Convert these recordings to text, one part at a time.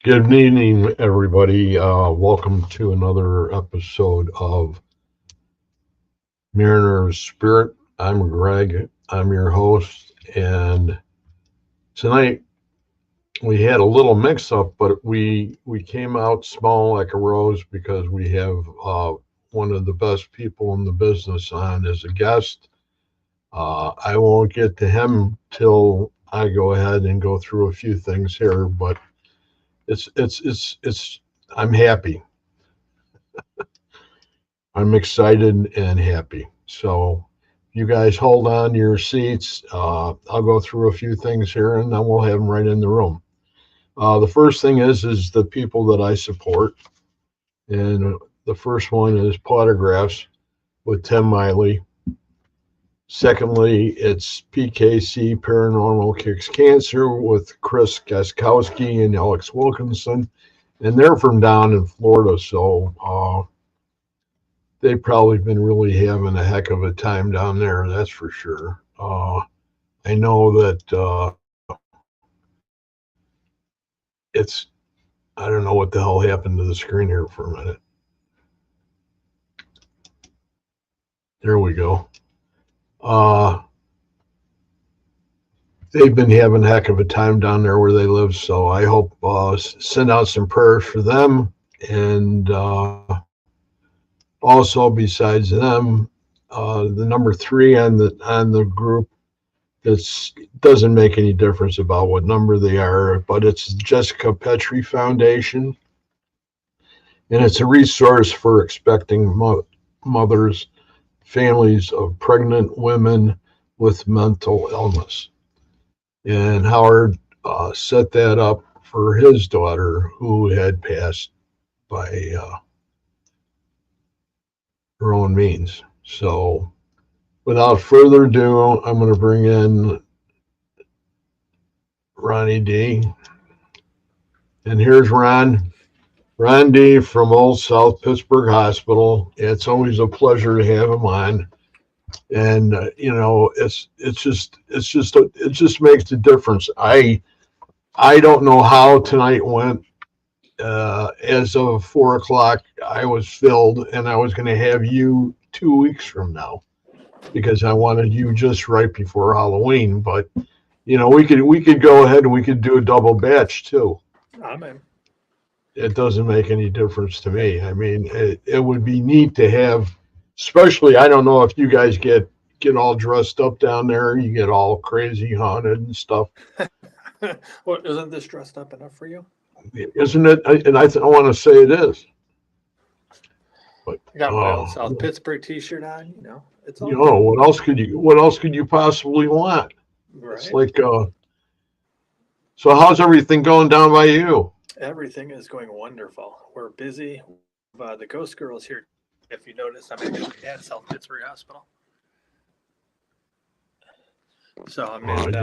Good evening, everybody. Welcome to another episode of Mariner's Spirit. I'm Greg. I'm your host, and tonight we had a little mix-up, but we came out small like a rose because we have one of the best people in the business on as a guest. I won't get to him till I go ahead and go through a few things here, but it's I'm happy. I'm excited and happy. So you guys hold on to your seats. I'll go through a few things here and then we'll have them right in the room. The first thing is the people that I support. And the first one is Potographs with Tim Miley. Secondly, it's PKC Paranormal Kicks Cancer with Chris Gaskowski and Alex Wilkinson. And they're from down in Florida, so they've probably been really having a heck of a time down there, that's for sure. I know that it's, I don't know what the hell happened to the screen here for a minute. There we go. They've been having a heck of a time down there where they live, so I hope send out some prayers for them. And also, besides them, the number three on the group, that doesn't make any difference about what number they are, but it's Jessica Petrie Foundation, and it's a resource for expecting mothers, families of pregnant women with mental illness. And Howard set that up for his daughter who had passed by her own means. So without further ado, I'm going to bring in Ronnie D. And here's Ron. Ron D from Old South Pittsburgh Hospital. It's always a pleasure to have him on. And it just makes a difference. I don't know how tonight went. As of 4 o'clock, I was filled, and I was going to have you 2 weeks from now because I wanted you just right before Halloween. But we could go ahead and we could do a double batch too. Amen. It doesn't make any difference to me. I mean, it would be neat to have, especially, I don't know if you guys get all dressed up down there, you get all crazy haunted and stuff. Well, isn't this dressed up enough for you? Isn't it? And I want to say it is. But I got my old South Pittsburgh T-shirt on. It's all what else could you possibly want? right. It's like, so how's everything going down by you? Everything is going wonderful. We're busy. The Ghost Girls here. If you notice, I'm actually at South Pittsburgh Hospital. So I mean,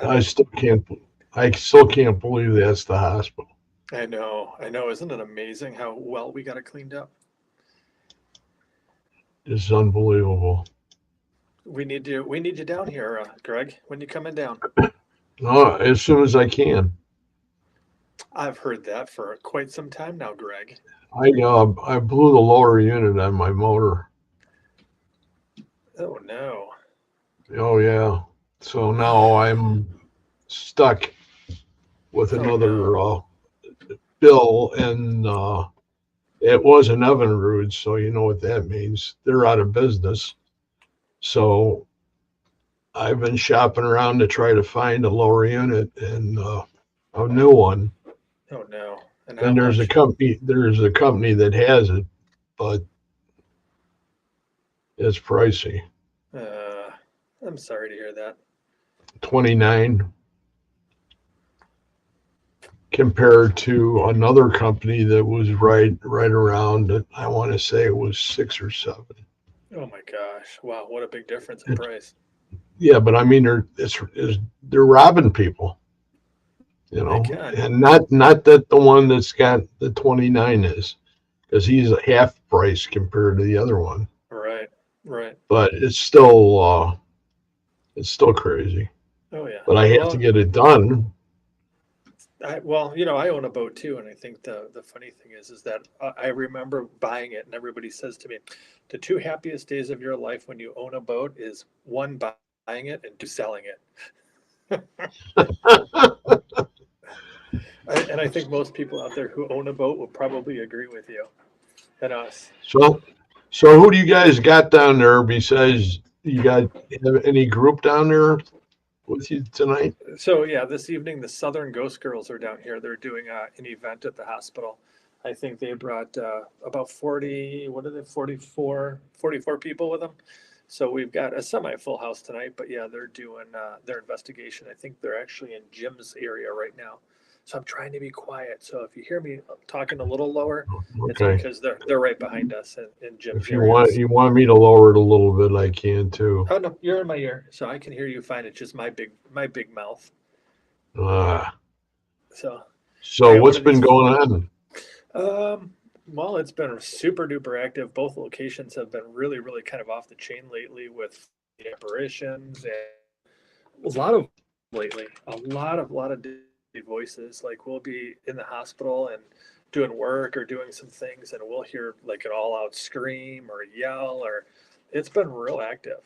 I still can't believe that's the hospital. I know. Isn't it amazing how well we got it cleaned up? It's unbelievable. We need you down here, Greg. When you coming down? As soon as I can. I've heard that for quite some time now, Greg. I blew the lower unit on my motor. Oh no. Oh yeah. So now I'm stuck with another bill, and it was an Evinrude, so you know what that means. They're out of business. So I've been shopping around to try to find a lower unit and a new one. Oh no. And there's a company that has it, but it's pricey. I'm sorry to hear that. 29 compared to another company that was right around, I want to say it was 6 or 7. Oh my gosh. Wow, what a big difference in price. Yeah, but I mean they're robbing people. And not that the one that's got the 29 is, because he's a half price compared to the other one. Right. But it's still crazy. Oh yeah. But I have to get it done. Well, you know, I own a boat too, and I think the funny thing is that I remember buying it, and everybody says to me, the two happiest days of your life when you own a boat is one buying it and two selling it. And I think most people out there who own a boat will probably agree with you and us. So, so who do you guys got down there besides you got have any group down there with you tonight? So yeah, this evening the Southern Ghost Girls are down here. They're doing an event at the hospital. I think they brought about 40, what are they, 44 people with them. So we've got a semi-full house tonight, but yeah, they're doing their investigation. I think they're actually in Jim's area right now. So I'm trying to be quiet. So if you hear me talking a little lower, it's Okay. because they're right behind us in Jim's If you want areas. you want me to lower it a little bit, I can too. Oh no, you're in my ear, so I can hear you fine. It's just my big mouth. Uh, So I so got one what's of been these. going on? Well, it's been super duper active. Both locations have been really, really kind of off the chain lately with the apparitions and a lot of lately. A lot of voices. Like we'll be in the hospital and doing work or doing some things, and we'll hear like an all-out scream or yell. Or it's been real active.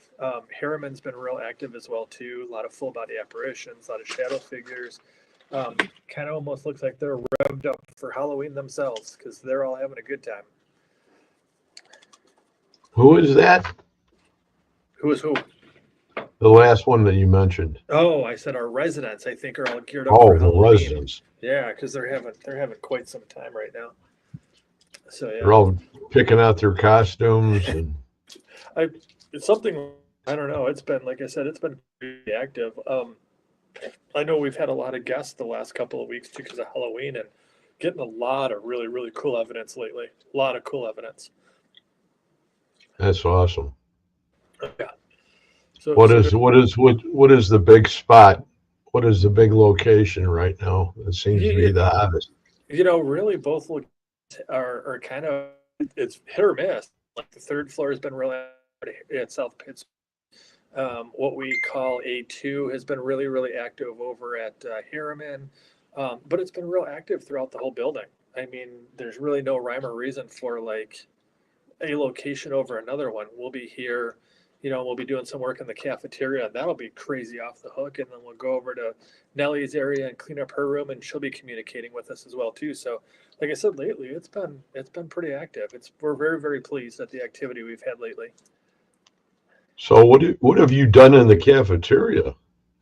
Harriman's been real active as well too. A lot of full body apparitions, a lot of shadow figures. Um, Kind of almost looks like they're revved up for Halloween themselves because they're all having a good time. Who is that? Who is who? The last one that you mentioned. Oh, I said our residents. I think are all geared up for Oh, the Halloween. residents. Yeah, because they're having quite some time right now. So They're yeah, all picking out their costumes and I it's something I don't know. It's been like I said, it's been pretty active. I know we've had a lot of guests the last couple of weeks too because of Halloween and getting a lot of really really cool evidence lately. A lot of cool evidence. that's awesome. Yeah. So good. What is the big spot? What is the big location right now? It seems to be You, the hottest. really both look are kind of it's hit or miss. Like the third floor has been really at South Pittsburgh. What we call A2 has been really, really active over at Harriman, but it's been real active throughout the whole building. I mean, there's really no rhyme or reason for like a location over another one. We'll be here, we'll be doing some work in the cafeteria, and that'll be crazy off the hook. And then we'll go over to Nellie's area and clean up her room, and she'll be communicating with us as well too. So, like I said, lately it's been pretty active. We're very, very pleased at the activity we've had lately. So what have you done in the cafeteria?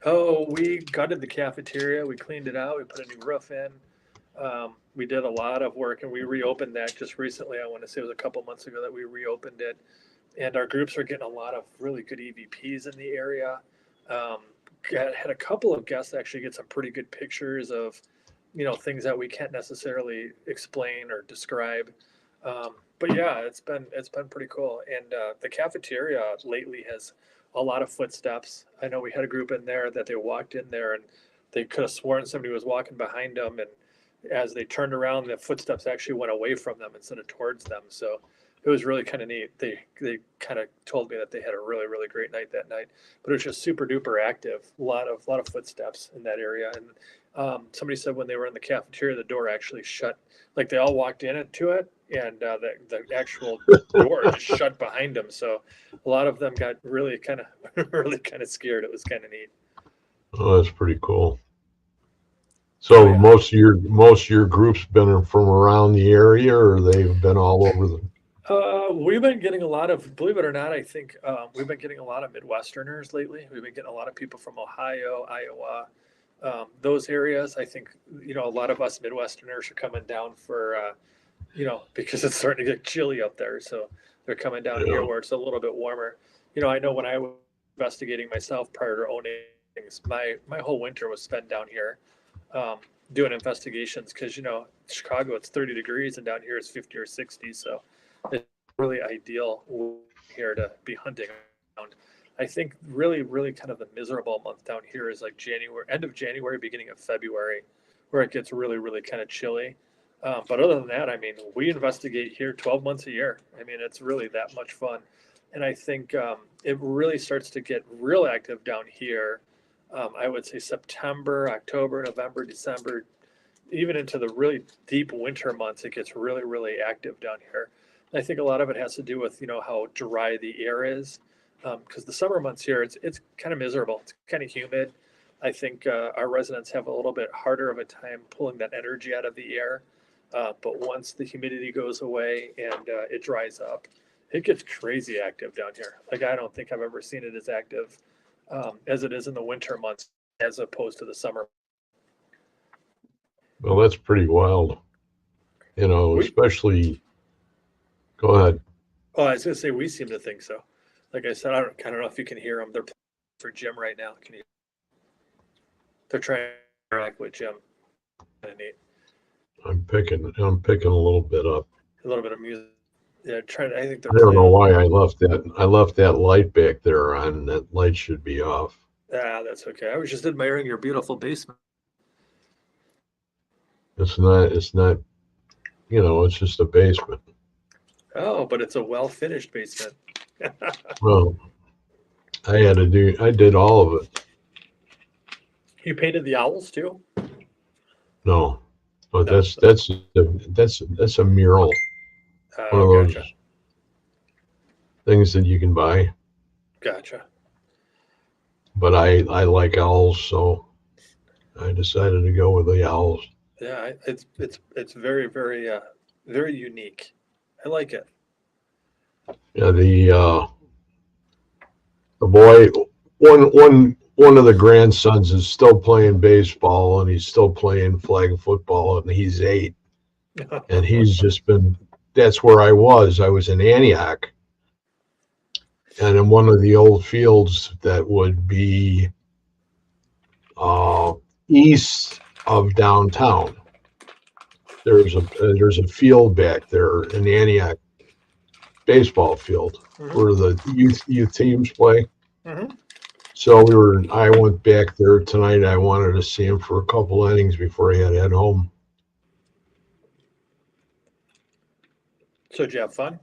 Oh, we gutted the cafeteria. We cleaned it out. We put a new roof in. We did a lot of work, and we reopened that just recently. I want to say it was a couple months ago that we reopened it, and our groups are getting a lot of really good EVPs in the area. Um, had a couple of guests actually get some pretty good pictures of, things that we can't necessarily explain or describe. But yeah, it's been pretty cool. And the cafeteria lately has a lot of footsteps. I know we had a group in there that they walked in there and they could have sworn somebody was walking behind them, and as they turned around, the footsteps actually went away from them instead of towards them. So it was really kind of neat. They kind of told me that they had a really really great night that night, but it was just super duper active. A lot of footsteps in that area, and somebody said when they were in the cafeteria, the door actually shut. Like they all walked into it, and the actual door just shut behind them. So a lot of them got really kind of really kind of scared. It was kind of neat. Oh, that's pretty cool. Oh So yeah. most of your groups been from around the area, or they've been all over the. We've been getting a lot of, believe it or not, I think we've been getting a lot of Midwesterners lately. We've been getting a lot of people from Ohio, Iowa, those areas. I think, a lot of us Midwesterners are coming down for, because it's starting to get chilly up there. So they're coming down here Yeah. where it's a little bit warmer. I know when I was investigating myself prior to owning things, my whole winter was spent down here um, doing investigations because, Chicago, it's 30 degrees and down here it's 50 or 60. So it's really ideal here to be hunting around. I think really, really kind of the miserable month down here is like January, end of January, beginning of February, where it gets really, really kind of chilly. But other than that, I mean, we investigate here 12 months a year. I mean, it's really that much fun. And I think it really starts to get real active down here. I would say September, October, November, December, even into the really deep winter months, it gets really, really active down here. I think a lot of it has to do with, how dry the air is. Because the summer months here, it's kind of miserable. It's kind of humid. I think our residents have a little bit harder of a time pulling that energy out of the air. But once the humidity goes away and it dries up, it gets crazy active down here. Like I don't think I've ever seen it as active as it is in the winter months, as opposed to the summer. Well, that's pretty wild, We, especially, go ahead. oh, I was gonna say we seem to think so. Like I said, I don't know if you can hear them. They're playing for Jim right now. Can you? They're trying to interact with Jim. Kind of neat. I'm picking a little bit up. A little bit of music. Yeah, trying. I think they're I don't know playing. why I left that light back there on. That light should be off. Ah, that's okay. I was just admiring your beautiful basement. It's not, it's just a basement. Oh, but it's a well finished basement. Well, I did all of it. You painted the owls too? No, but No. that's a mural. One Oh, of those gotcha. things that you can buy. Gotcha. But I like owls, so I decided to go with the owls. Yeah, it's very very unique. I like it. Yeah, the boy, one of the grandsons is still playing baseball, and he's still playing flag football, and he's 8, and he's just been. That's where I was. I was in Antioch, and in one of the old fields that would be uh, east of downtown. There's a field back there in Antioch, baseball field Hmm. where the youth teams play. Hmm. So I went back there tonight. I wanted to see him for a couple innings before I had to head home. So did you have fun?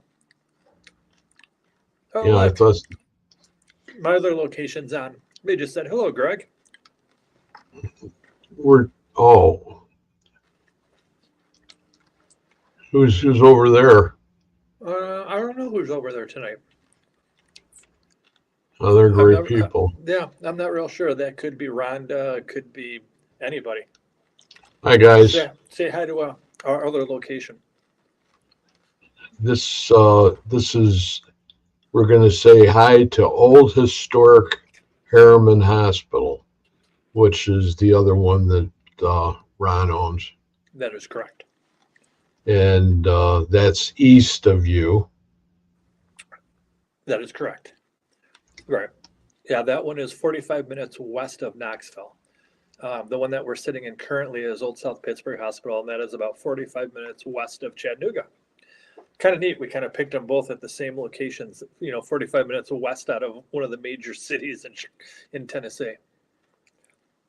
Oh, Yeah, I look, thought my other location's on. They just said hello, Greg. we're oh, who's over there? I don't know who's over there tonight. Oh, they're I'm great not. people. Yeah, I'm not real sure. That could be Rhonda. Could be anybody. Hi guys. Say hi to our other location. This is we're going to say hi to Old Historic Harriman Hospital, which is the other one that Ron owns, That is correct. and that's east of you. That is correct. Right. Yeah, that one is 45 minutes west of Knoxville. The one that we're sitting in currently is Old South Pittsburgh Hospital, and that is about 45 minutes west of Chattanooga. Kind of neat. We kind of picked them both at the same locations, 45 minutes west out of one of the major cities in Tennessee.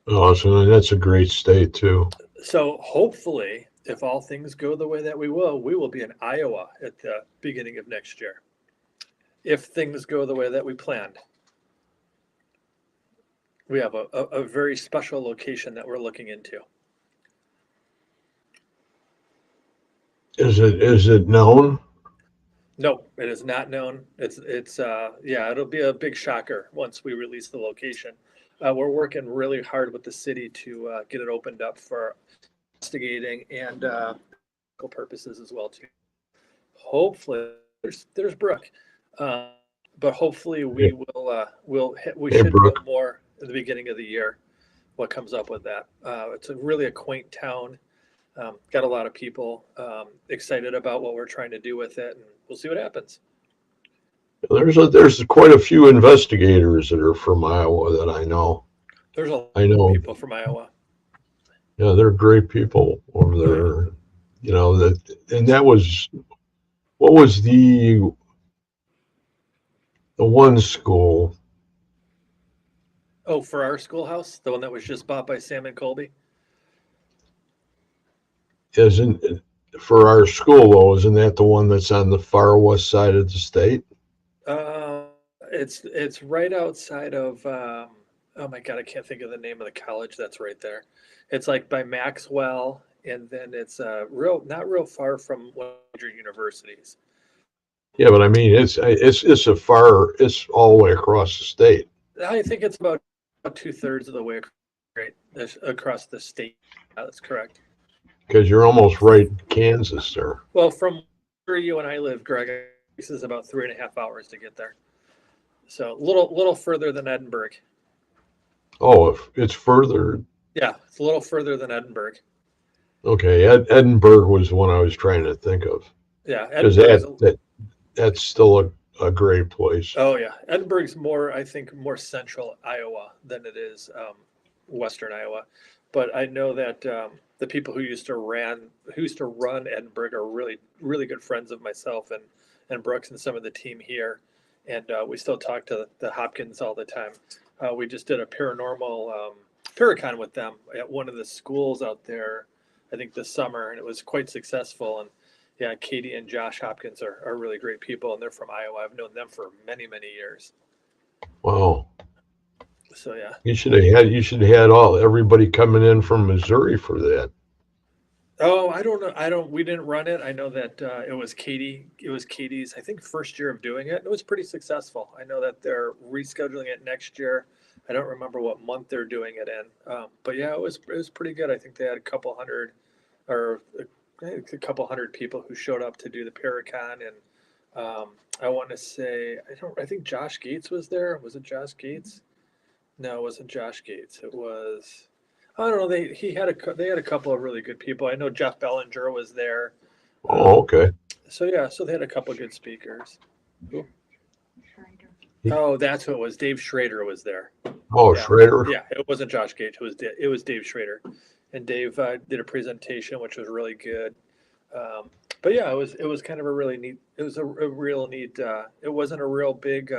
Oh, so that's a great state too. So hopefully, if all things go the way that we will be in Iowa at the beginning of next year. If things go the way that we planned. We have a very special location that we're looking into. Is it known? No, it is not known. It's yeah, it'll be a big shocker once we release the location. We're working really hard with the city to get it opened up for investigating and purposes as well too. Hopefully, there's Brooke, uh, but hopefully Hey, we hey should know Brooke. more at the beginning of the year. What comes up with that? It's really a quaint town. Got a lot of people excited about what we're trying to do with it, and we'll see what happens. There's quite a few investigators that are from Iowa that I know. There's a lot I of know. people from Iowa. Yeah, they're great people over Oh yeah. there. And that was what was the one school Oh, for our schoolhouse, the one that was just bought by Sam and Colby. isn't for our school though? Isn't that the one that's on the far west side of the state? Uh, it's right outside of. Oh my God, I can't think of the name of the college that's right there. It's like by Maxwell and then it's not real far from one of the major universities. Yeah, but I mean, it's all the way across the state I think it's about 2/3 of the way across the state. That's correct. because you're almost right in Kansas there. Well, from where you and I live, Greg, this is about 3.5 hours to get there. So little further than Edinburgh. Oh, if it's further. Yeah, it's a little further than Edinburgh. Okay, Edinburgh was the one I was trying to think of Yeah, because Edinburgh's. that's still a great place. Oh yeah, Edinburgh's more, I think, more central Iowa than it is western Iowa. But I know that the people who used to run Edinburgh are really good friends of myself and Brooks and some of the team here, and we still talk to the Hopkins all the time. We just did a paranormal Paracon with them at one of the schools out there, I think this summer, and it was quite successful. And yeah, Katie and Josh Hopkins are really great people, and they're from Iowa. I've known them for many years. Wow. So yeah. You should have had everybody coming in from Missouri for that. Oh, I don't know. We didn't run it. I know that it was Katie's, I think, first year of doing it. It was pretty successful. I know that they're rescheduling it next year. I don't remember what month they're doing it in. But yeah, it was pretty good. I think they had a couple hundred people who showed up to do the Paracon, and I want to say I think Josh Gates was there. Was it Josh Gates? No, it wasn't Josh Gates. It was, I don't know. They had a couple of really good people. I know Jeff Bellinger was there. Oh, okay. So yeah, so they had a couple of good speakers. Who? Oh, that's who it was. Dave Schrader was there. Oh, Yeah. Schrader. Yeah, it wasn't Josh Gates. It was Dave Schrader, and Dave did a presentation which was really good. But yeah, it was kind of a really neat. It was a real neat. It wasn't a real big,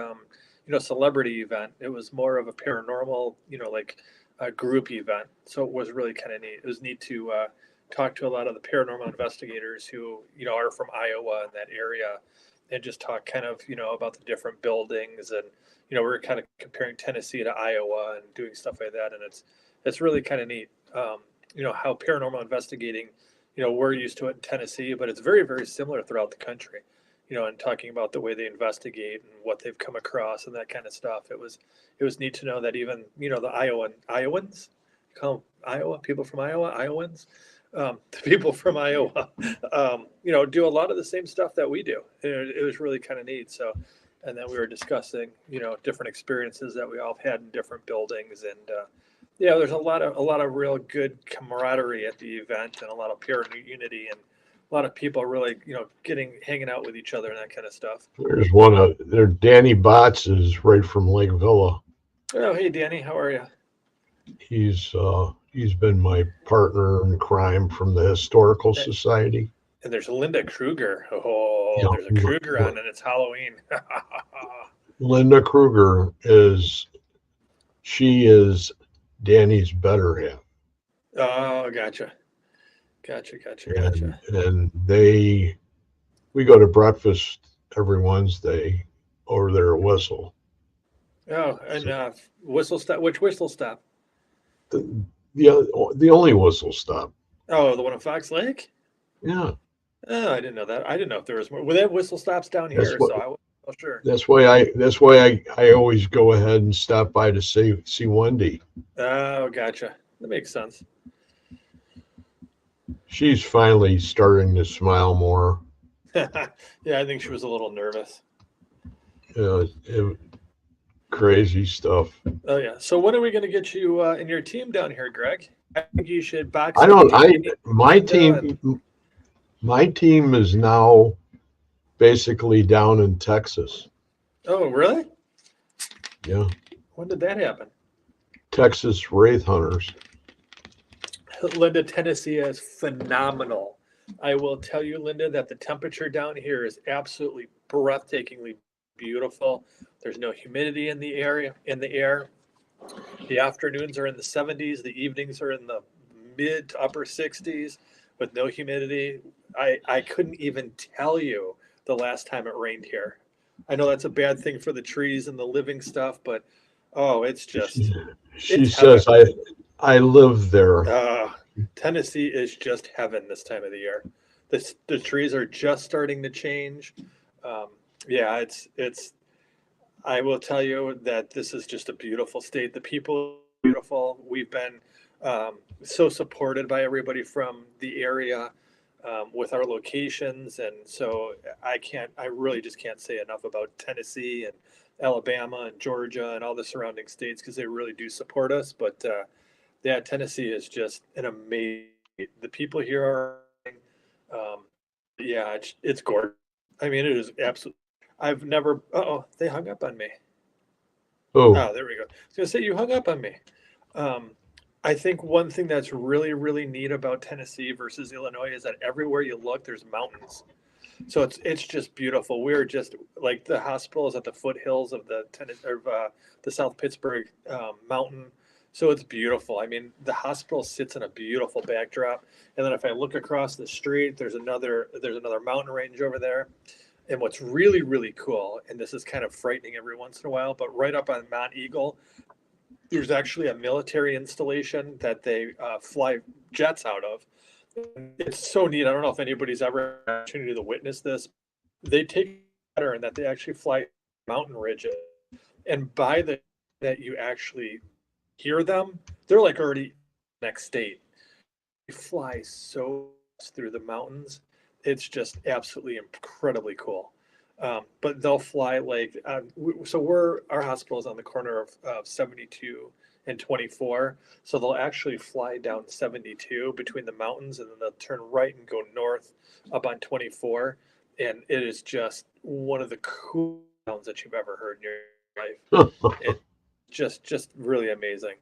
celebrity event. It was more of a paranormal, like a group event. So it was really kind of neat. It was neat to talk to a lot of the paranormal investigators who are from Iowa and that area, and just talk kind of about the different buildings, and we were kind of comparing Tennessee to Iowa and doing stuff like that, and it's really kind of neat. How paranormal investigating, we're used to it in Tennessee, but it's very similar throughout the country. And talking about the way they investigate and what they've come across and that kind of stuff. It was neat to know that even the Iowans, you call them Iowa people from Iowa, Iowans. The people from Iowa, do a lot of the same stuff that we do. It was really kind of neat. So, and then we were discussing, different experiences that we all had in different buildings, and there's a lot of real good camaraderie at the event, and a lot of pure unity, and a lot of people really, hanging out with each other and that kind of stuff. There's one of there. Danny Botts is right from Lake Villa. Oh, hey Danny, how are you? He's been my partner in crime from the Historical Society. And there's Linda Kruger. Oh, Yeah, there's a Kruger on, and it's Halloween. Linda Kruger is Danny's better half. Oh, gotcha. And we go to breakfast every Wednesday over there at Whistle. Oh, and Whistle Stop. Which Whistle Stop? The only Whistle Stop. Oh, the one in Fox Lake? Yeah. Oh, I didn't know that. I didn't know if there was more. Well, they have whistle stops down here, so I wasn't sure. That's why I always go ahead and stop by to see Wendy. Oh, gotcha. That makes sense. She's finally starting to smile more. Yeah, I think she was a little nervous. Crazy stuff. Oh yeah. So when are we going to get you and your team down here, Greg? I think you should box. My team is now basically down in Texas. Oh, really? Yeah. When did that happen? Texas Wraith Hunters. Linda, Tennessee is phenomenal. I will tell you, Linda, that the temperature down here is absolutely breathtakingly beautiful. There's no humidity in the air. The afternoons are in the 70s. The evenings are in the mid to upper 60s with no humidity. I couldn't even tell you the last time it rained here. I know that's a bad thing for the trees and the living stuff, but it's just. She says I live there. Tennessee is just heaven this time of the year. The trees are just starting to change. Um, yeah, it's. I will tell you that this is just a beautiful state. The people are beautiful. We've been so supported by everybody from the area with our locations, and so I really just can't say enough about Tennessee and Alabama and Georgia and all the surrounding states because they really do support us. But yeah, Tennessee is just an amazing. The people here are, um, yeah, it's gorgeous. I mean, it is absolutely. I've never. Oh, they hung up on me. Oh, Oh, there we go. I was gonna say you hung up on me. Um, I think one thing that's really, really neat about Tennessee versus Illinois is that everywhere you look, there's mountains. So it's just beautiful. We're just like the hospital is at the foothills of the South Pittsburgh mountain, so it's beautiful. I mean, the hospital sits in a beautiful backdrop, and then if I look across the street, there's another mountain range over there. And what's really really cool, and this is kind of frightening every once in a while, but right up on Mount Eagle, there's actually a military installation that they fly jets out of. It's so neat. I don't know if anybody's ever had an opportunity to witness this. They take a pattern that they actually fly mountain ridges, and by the that you actually hear them, they're like already next state. They fly so fast through the mountains. It's just absolutely incredibly cool. But they'll fly like so. Our hospital is on the corner of 72 and 24. So they'll actually fly down 72 between the mountains, and then they'll turn right and go north up on 24. And it is just one of the coolest sounds that you've ever heard in your life. It just really amazing.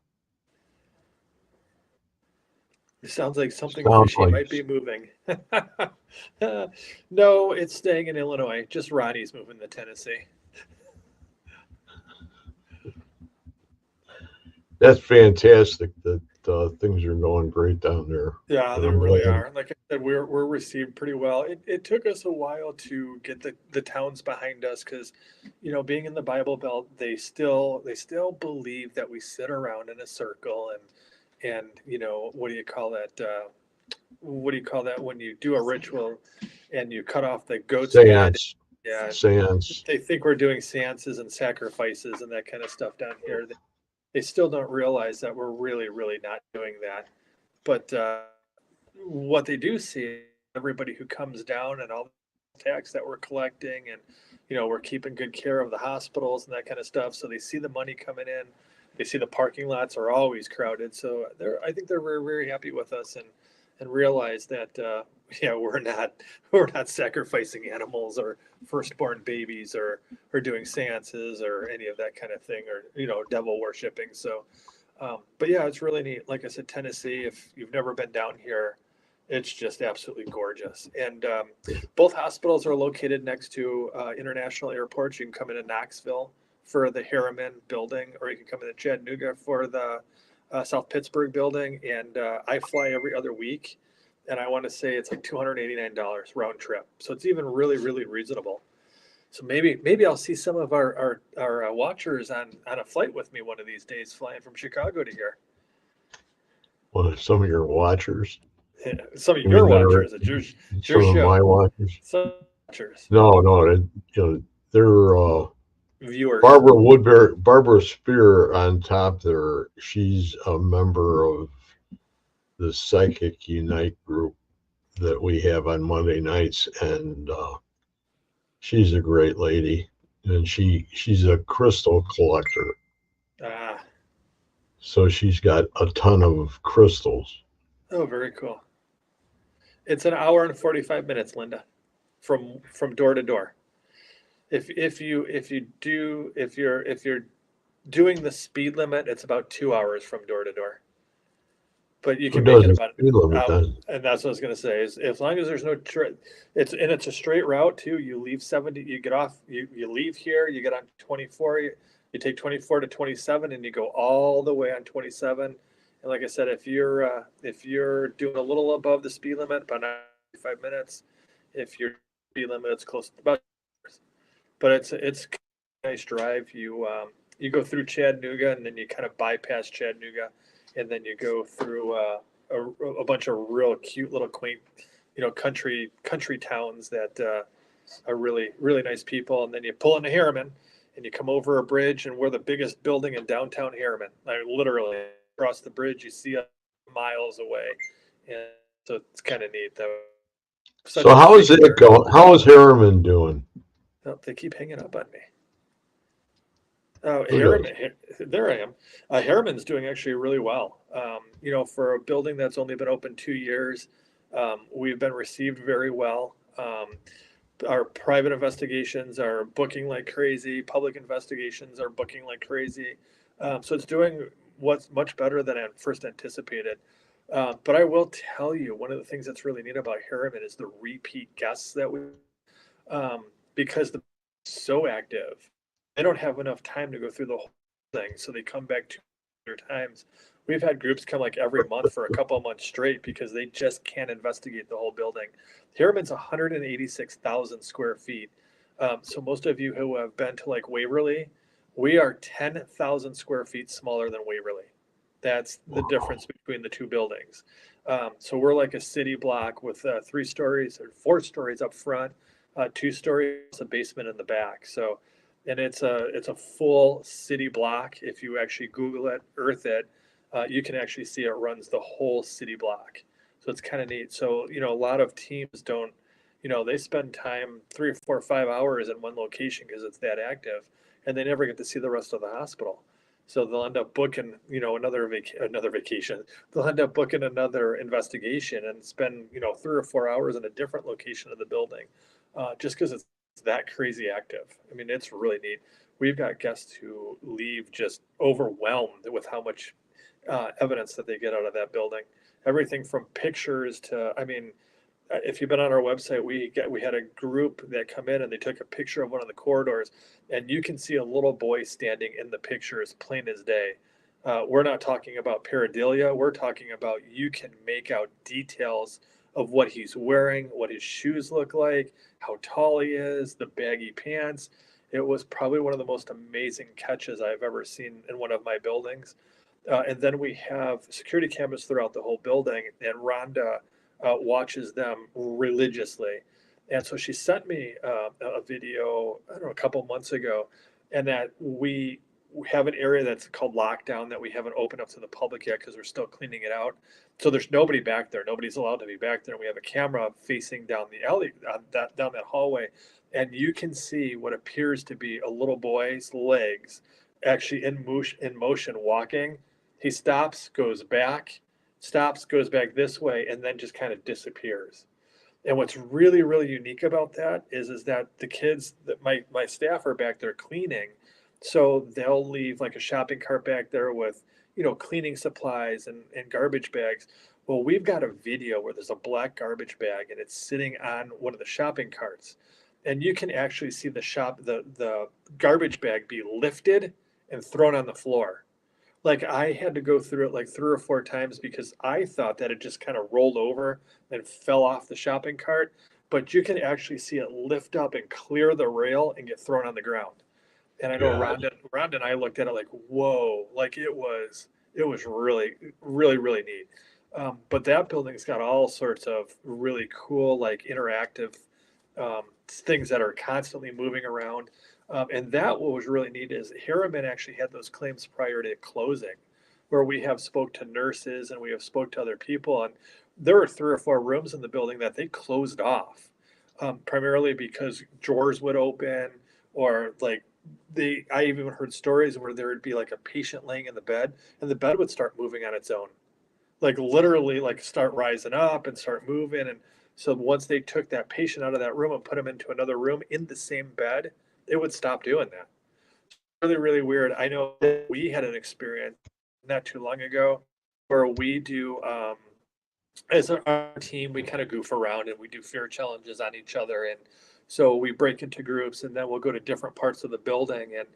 It sounds like something sounds fishy like might be moving. No, it's staying in Illinois. Just Ronnie's moving to Tennessee. that's fantastic that things are going great down there. Yeah, And they I'm really glad. are. Like I said, we're received pretty well. It took us a while to get the towns behind us because, being in the Bible Belt, they still believe that we sit around in a circle and what do you call that? What do you call that when you do a ritual and you cut off the goat's head? Seance, Yeah, seance. they think we're doing seances and sacrifices and that kind of stuff down here. They still don't realize that we're really, really not doing that. But what they do see is everybody who comes down and all the tax that we're collecting, and we're keeping good care of the hospitals and that kind of stuff. So they see the money coming in. They see the parking lots are always crowded. So I think they're very, very happy with us and realize that yeah, we're not sacrificing animals or firstborn babies or doing seances or any of that kind of thing, or devil worshiping. So but yeah, it's really neat. Like I said, Tennessee, if you've never been down here, it's just absolutely gorgeous. And both hospitals are located next to international airports. You can come into Knoxville for the Harriman building, or you can come into Chattanooga for the South Pittsburgh building. And I fly every other week. And I want to say it's like $289 round trip. So it's even really, really reasonable. So maybe I'll see some of our watchers on a flight with me one of these days, flying from Chicago to here. Well, some of your watchers. Yeah, some of You mean your that are watchers, it's your some of my show. watchers? Some watchers, No, no, they're viewers. Barbara Spear on top there. She's a member of the Psychic Unite group that we have on Monday nights, and she's a great lady, and she's a crystal collector, Ah, so she's got a ton of crystals. oh, very cool. It's an hour and 45 minutes, Linda, from door to door. If you're doing the speed limit, it's about 2 hours from door to door. But you Who can make it does the about speed limit then? and that's what I was going to say is as long as there's no it's a straight route too. You leave 70, you get off, you leave here, you get on 24, you take 24 to 27, and you go all the way on 27. And like I said, if you're doing a little above the speed limit, about 5 minutes. If your speed limit, it's close to about, but it's a nice drive. You go through Chattanooga, and then you kind of bypass Chattanooga, and then you go through. a bunch of real cute little quaint, country towns that are really really nice people. And then you pull into Harriman, and you come over a bridge, and we're the biggest building in downtown Harriman. Like literally across the bridge, you see us miles away, and so it's kind of neat. That So how is it going? How is Harriman doing? Oh, they keep hanging up on me. Oh, Who does? Harriman, there I am. Harriman's doing actually really well. For a building that's only been open 2 years, we've been received very well. Our private investigations are booking like crazy. Public investigations are booking like crazy. So it's doing what's much better than I first anticipated. But I will tell you, one of the things that's really neat about Harriman is the repeat guests that because the so active, they don't have enough time to go through the whole thing, so they come back 2 times. We've had groups come like every month for a couple of months straight because they just can't investigate the whole building. Harriman's 186,000 square feet. So most of you who have been to like Waverly, we are 10,000 square feet smaller than Waverly. That's the difference between the two buildings. So we're like a city block with 3 stories or 4 stories up front, 2 stories, a basement in the back. So, and it's a full city block. If you actually Google it, Earth it, you can actually see it runs the whole city block. So it's kind of neat. So a lot of teams don't, they spend time 3 or 4 or 5 hours in one location because it's that active, and they never get to see the rest of the hospital. So they'll end up booking, another vacation. They'll end up booking another investigation and spend, 3 or 4 hours in a different location of the building, just because it's that crazy active. I mean, it's really neat. We've got guests who leave just overwhelmed with how much evidence that they get out of that building. Everything from pictures to, I mean, if you've been on our website, we had a group that come in and they took a picture of one of the corridors, and you can see a little boy standing in the picture as plain as day. We're not talking about pareidolia. We're talking about you can make out details of what he's wearing, what his shoes look like, how tall he is, the baggy pants. It was probably one of the most amazing catches I've ever seen in one of my buildings. And then we have security cameras throughout the whole building, and Rhonda watches them religiously. And so she sent me a video, I don't know, a couple months ago, and that we have an area that's called lockdown that we haven't opened up to the public yet because we're still cleaning it out. So there's nobody back there. Nobody's allowed to be back there. And we have a camera facing down the alley, down that hallway, and you can see what appears to be a little boy's legs actually in motion walking. He stops, goes back this way, and then just kind of disappears. And what's really, really unique about that is that the kids that my staff are back there cleaning, so they'll leave like a shopping cart back there with cleaning supplies and garbage bags. Well, we've got a video where there's a black garbage bag and it's sitting on one of the shopping carts, and you can actually see the garbage bag be lifted and thrown on the floor. Like I had to go through it like 3 or 4 times because I thought that it just kind of rolled over and fell off the shopping cart. But you can actually see it lift up and clear the rail and get thrown on the ground. And I know Yeah. Rhonda and I looked at it like, whoa, like it was really, really, really neat. But that building's got all sorts of really cool, like interactive things that are constantly moving around. And that what was really neat is Harriman actually had those claims prior to closing, where we have spoke to nurses and we have spoke to other people, and there are 3 or 4 rooms in the building that they closed off, primarily because drawers would open, or like I even heard stories where there would be like a patient laying in the bed and the bed would start moving on its own, like literally like start rising up and start moving. And so once they took that patient out of that room and put him into another room in the same bed, it would stop doing that. Really, really weird. I know we had an experience not too long ago where we do, as our team, we kind of goof around and we do fear challenges on each other. And so we break into groups and then we'll go to different parts of the building, and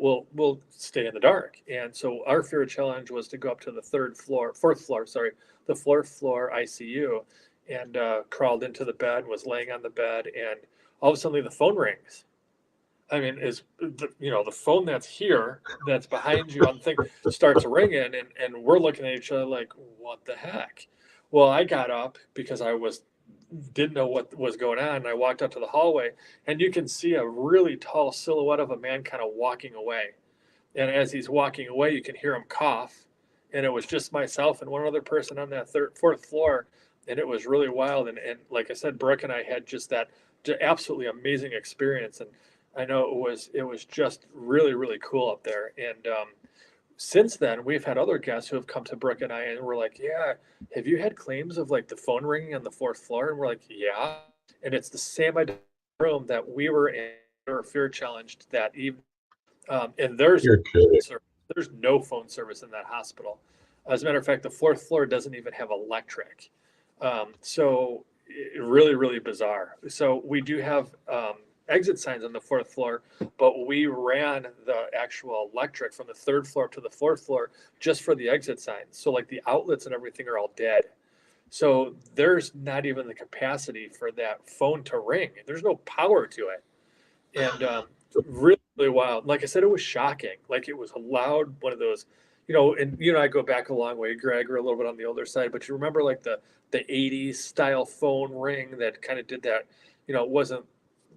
we'll stay in the dark. And so our fear challenge was to go up to the fourth floor, sorry, the fourth floor ICU, and crawled into the bed, was laying on the bed, and all of a sudden the phone rings. I mean, is the phone that's here, that's behind you on the thing, starts ringing, and we're looking at each other like, what the heck? Well, I got up because didn't know what was going on. And I walked out to the hallway, and you can see a really tall silhouette of a man kind of walking away. And as he's walking away, you can hear him cough. And it was just myself and one other person on that fourth floor. And it was really wild. And like I said, Brooke and I had just that absolutely amazing experience. And I know it was just really, really cool up there. And since then, we've had other guests who have come to Brooke and I, and we're like, yeah, have you had claims of like the phone ringing on the fourth floor? And we're like, yeah. And it's the same room that we were in, or fear challenged that evening. And You're kidding. there's no phone service in that hospital. As a matter of fact, the fourth floor doesn't even have electric. So really, really bizarre. So we do have exit signs on the fourth floor, but we ran the actual electric from the third floor to the fourth floor just for the exit signs. So like the outlets and everything are all dead. So there's not even the capacity for that phone to ring. There's no power to it. And really, really wild. Like I said, it was shocking. Like it was a loud one of those, and you and I go back a long way, Greg, or a little bit on the older side, but you remember like the 80s style phone ring that kind of did that, it wasn't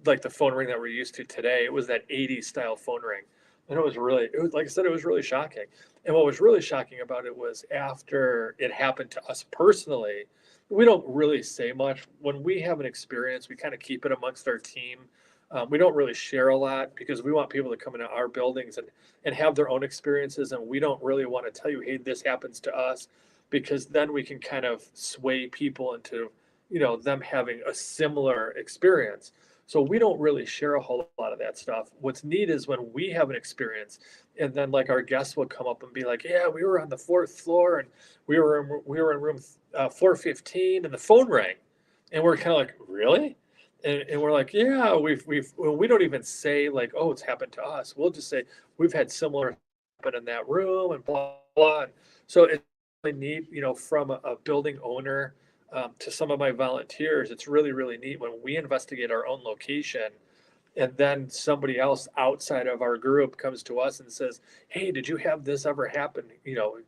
like the phone ring that we're used to today. It was that 80s style phone ring. And like I said, it was really shocking. And what was really shocking about it was after it happened to us personally, we don't really say much. When we have an experience, we kind of keep it amongst our team. We don't really share a lot because we want people to come into our buildings and have their own experiences. And we don't really want to tell you, hey, this happens to us, because then we can kind of sway people into, them having a similar experience. So we don't really share a whole lot of that stuff. What's neat is when we have an experience, and then like our guests will come up and be like, "Yeah, we were on the fourth floor, and we were in room 415, and the phone rang," and we're kind of like, "Really?" And we're like, "Yeah, we don't even say like, oh, it's happened to us. We'll just say we've had similar happen in that room and blah blah." And so it's really neat, from a building owner to some of my volunteers. It's really, really neat when we investigate our own location, and then somebody else outside of our group comes to us and says, "Hey, did you have this ever happen?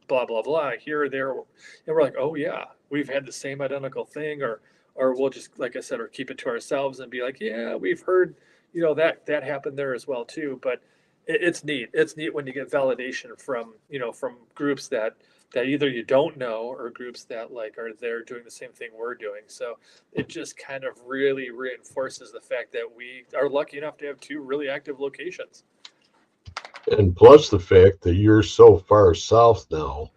Blah blah blah, here or there." And we're like, "Oh yeah, we've had the same identical thing," or we'll just, like I said, or keep it to ourselves and be like, "Yeah, we've heard, that happened there as well too." But it's neat. It's neat when you get validation from groups that either you don't know, or groups that like are there doing the same thing we're doing. So it just kind of really reinforces the fact that we are lucky enough to have two really active locations. And plus the fact that you're so far south now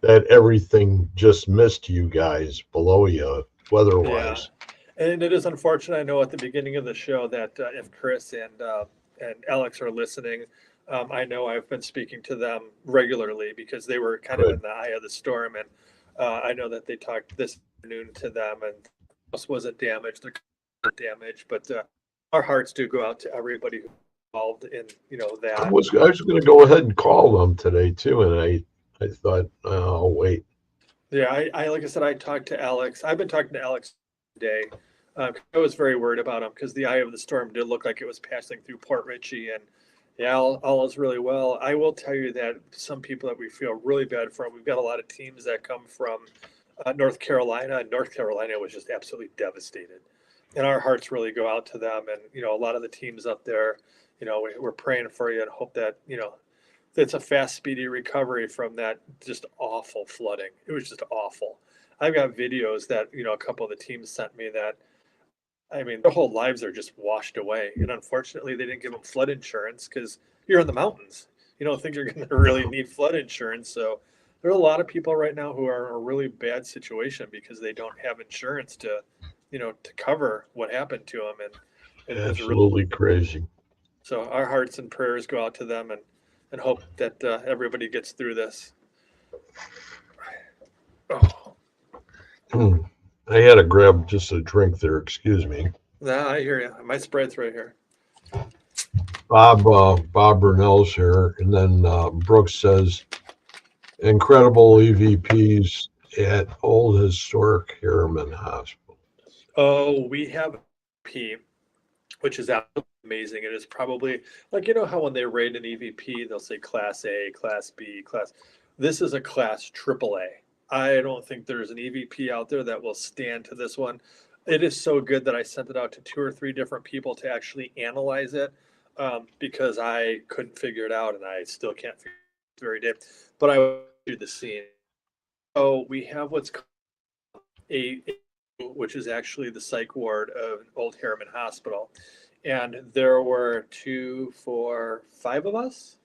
that everything just missed you guys below you Yeah, weather-wise. and it is unfortunate. I know at the beginning of the show that if Chris and Alex are listening, I know I've been speaking to them regularly because they were kind of in Good. the eye of the storm, and I know that they talked this afternoon to them, and the house wasn't damaged, their car wasn't damaged, but our hearts do go out to everybody who's involved in that. I was going to go ahead and call them today too, and I thought, oh wait. Yeah, I like I said, I talked to Alex. I've been talking to Alex today. I was very worried about him because the eye of the storm did look like it was passing through Port Richey, and yeah, all is really well. I will tell you that some people that we feel really bad for, we've got a lot of teams that come from North Carolina, and North Carolina was just absolutely devastated. And our hearts really go out to them. And, a lot of the teams up there, we're praying for you and hope that, it's a fast, speedy recovery from that just awful flooding. It was just awful. I've got videos that, a couple of the teams sent me that, I mean, their whole lives are just washed away. And unfortunately, they didn't give them flood insurance because you're in the mountains. You don't think you're going to really need flood insurance. So there are a lot of people right now who are in a really bad situation because they don't have insurance to cover what happened to them. And it's really, Absolutely crazy. so our hearts and prayers go out to them, and hope that everybody gets through this. Oh, Hmm. I had to grab just a drink there. Excuse me. nah, I hear you. My Sprite's right here. Bob Burnell's here, and then Brooks says incredible EVPs at Old Historic Harriman Hospital. Oh, we have P. which is absolutely amazing. It is probably like, you know how when they rate an EVP, they'll say class A, class B, class. This is a class triple A. I don't think there's an EVP out there that will stand to this one. It is so good that I sent it out to 2 or 3 different people to actually analyze it, because I couldn't figure it out and I still can't figure it out very day. But I will do the scene. So we have what's called a, which is actually the psych ward of Old Harriman Hospital. And there were 2, 4, 5 of us.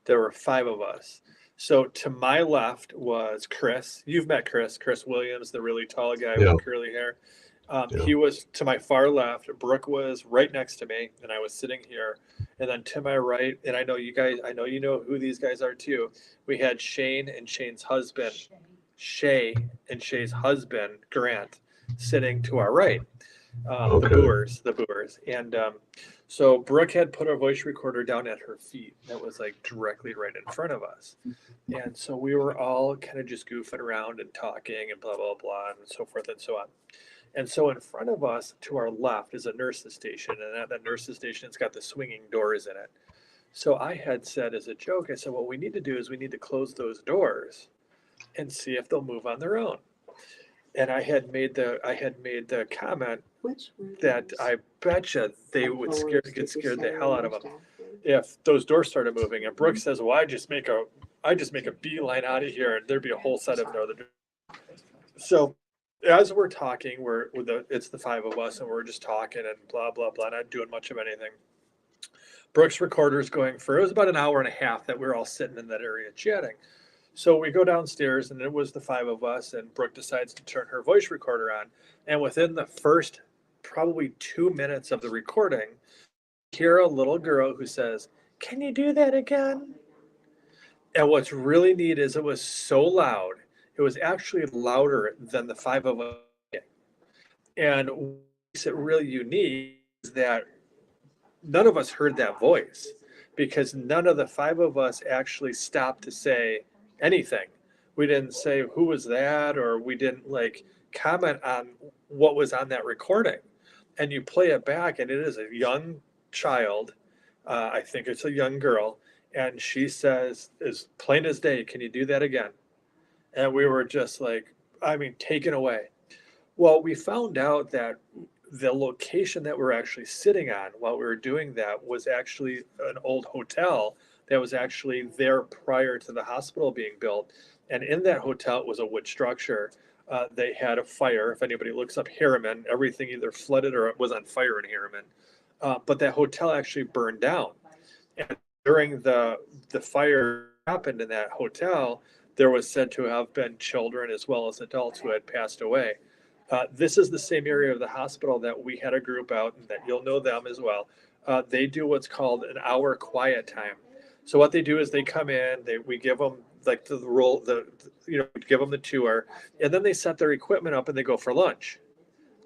There were 5 of us. So to my left was Chris. You've met Chris, Chris Williams, the really tall guy with Yeah. the curly hair. Yeah. He was to my far left. Brooke was right next to me, and I was sitting here. And then to my right, and I know you guys, I know you know who these guys are too. We had Shane and Shane's husband, Shay and Shay's husband, Grant, sitting to our right. Okay. The Boers. And so Brooke had put a voice recorder down at her feet that was like directly right in front of us. And so we were all kind of just goofing around and talking and blah, blah, blah, and so forth and so on. And so in front of us to our left is a nurse's station. And at that nurse's station, it's got the swinging doors in it. So I had said as a joke, I said, what we need to do is we need to close those doors and see if they'll move on their own. And I had made the comment that I betcha they would get scared the hell out of them if those doors started moving. And Brooke says, "Well, I just make a beeline out of here, and there'd be a whole set of other doors." So as we're talking, it's the 5 of us, and we're just talking and blah blah blah, not doing much of anything. Brooke's recorder's going for it was about an hour and a half that we were all sitting in that area chatting. So we go downstairs, and it was the 5 of us, and Brooke decides to turn her voice recorder on. And within the first probably 2 minutes of the recording, hear a little girl who says, "Can you do that again?" And what's really neat is it was so loud. It was actually louder than the 5 of us. And what makes it really unique is that none of us heard that voice because none of the 5 of us actually stopped to say anything. We didn't say who was that, or we didn't like comment on what was on that recording. And you play it back, and it is a young child. I think it's a young girl, and she says, as plain as day, "Can you do that again?" And we were just like, I mean, taken away. Well, we found out that the location that we're actually sitting on while we were doing that was actually an old hotel that was actually there prior to the hospital being built. And in that hotel, it was a wood structure. They had a fire. If anybody looks up Harriman, everything either flooded or it was on fire in Harriman. But that hotel actually burned down. And during the fire happened in that hotel, there was said to have been children as well as adults who had passed away. This is the same area of the hospital that we had a group out, and that you'll know them as well. They do what's called an hour quiet time. So what they do is they come in, we give them like the role, give them the tour, and then they set their equipment up and they go for lunch,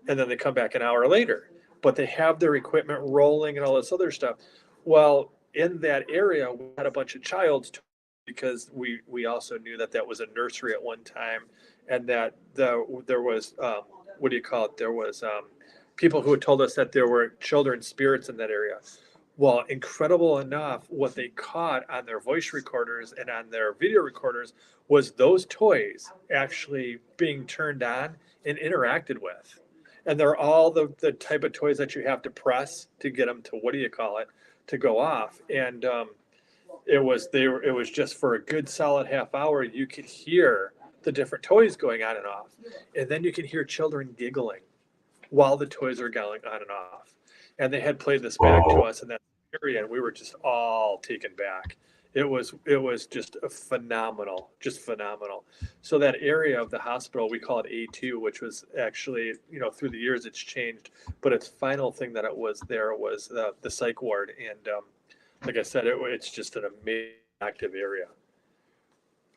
and then they come back an hour later. But they have their equipment rolling and all this other stuff. Well, in that area, we had a bunch of child's tours because we also knew that that was a nursery at one time, and that there was what do you call it? There was people who had told us that there were children's spirits in that area. Well, incredible enough, what they caught on their voice recorders and on their video recorders was those toys actually being turned on and interacted with. And they're all the type of toys that you have to press to get them to, what do you call it, to go off. And it was just for a good solid half hour, you could hear the different toys going on and off. And then you can hear children giggling while the toys are going on and off. And they had played this back to us in that area, and we were just all taken back. It was just a phenomenal, just phenomenal. So that area of the hospital, we call it A2, which was actually, through the years it's changed, but its final thing that it was there was the psych ward. And like I said, it's just an amazing active area.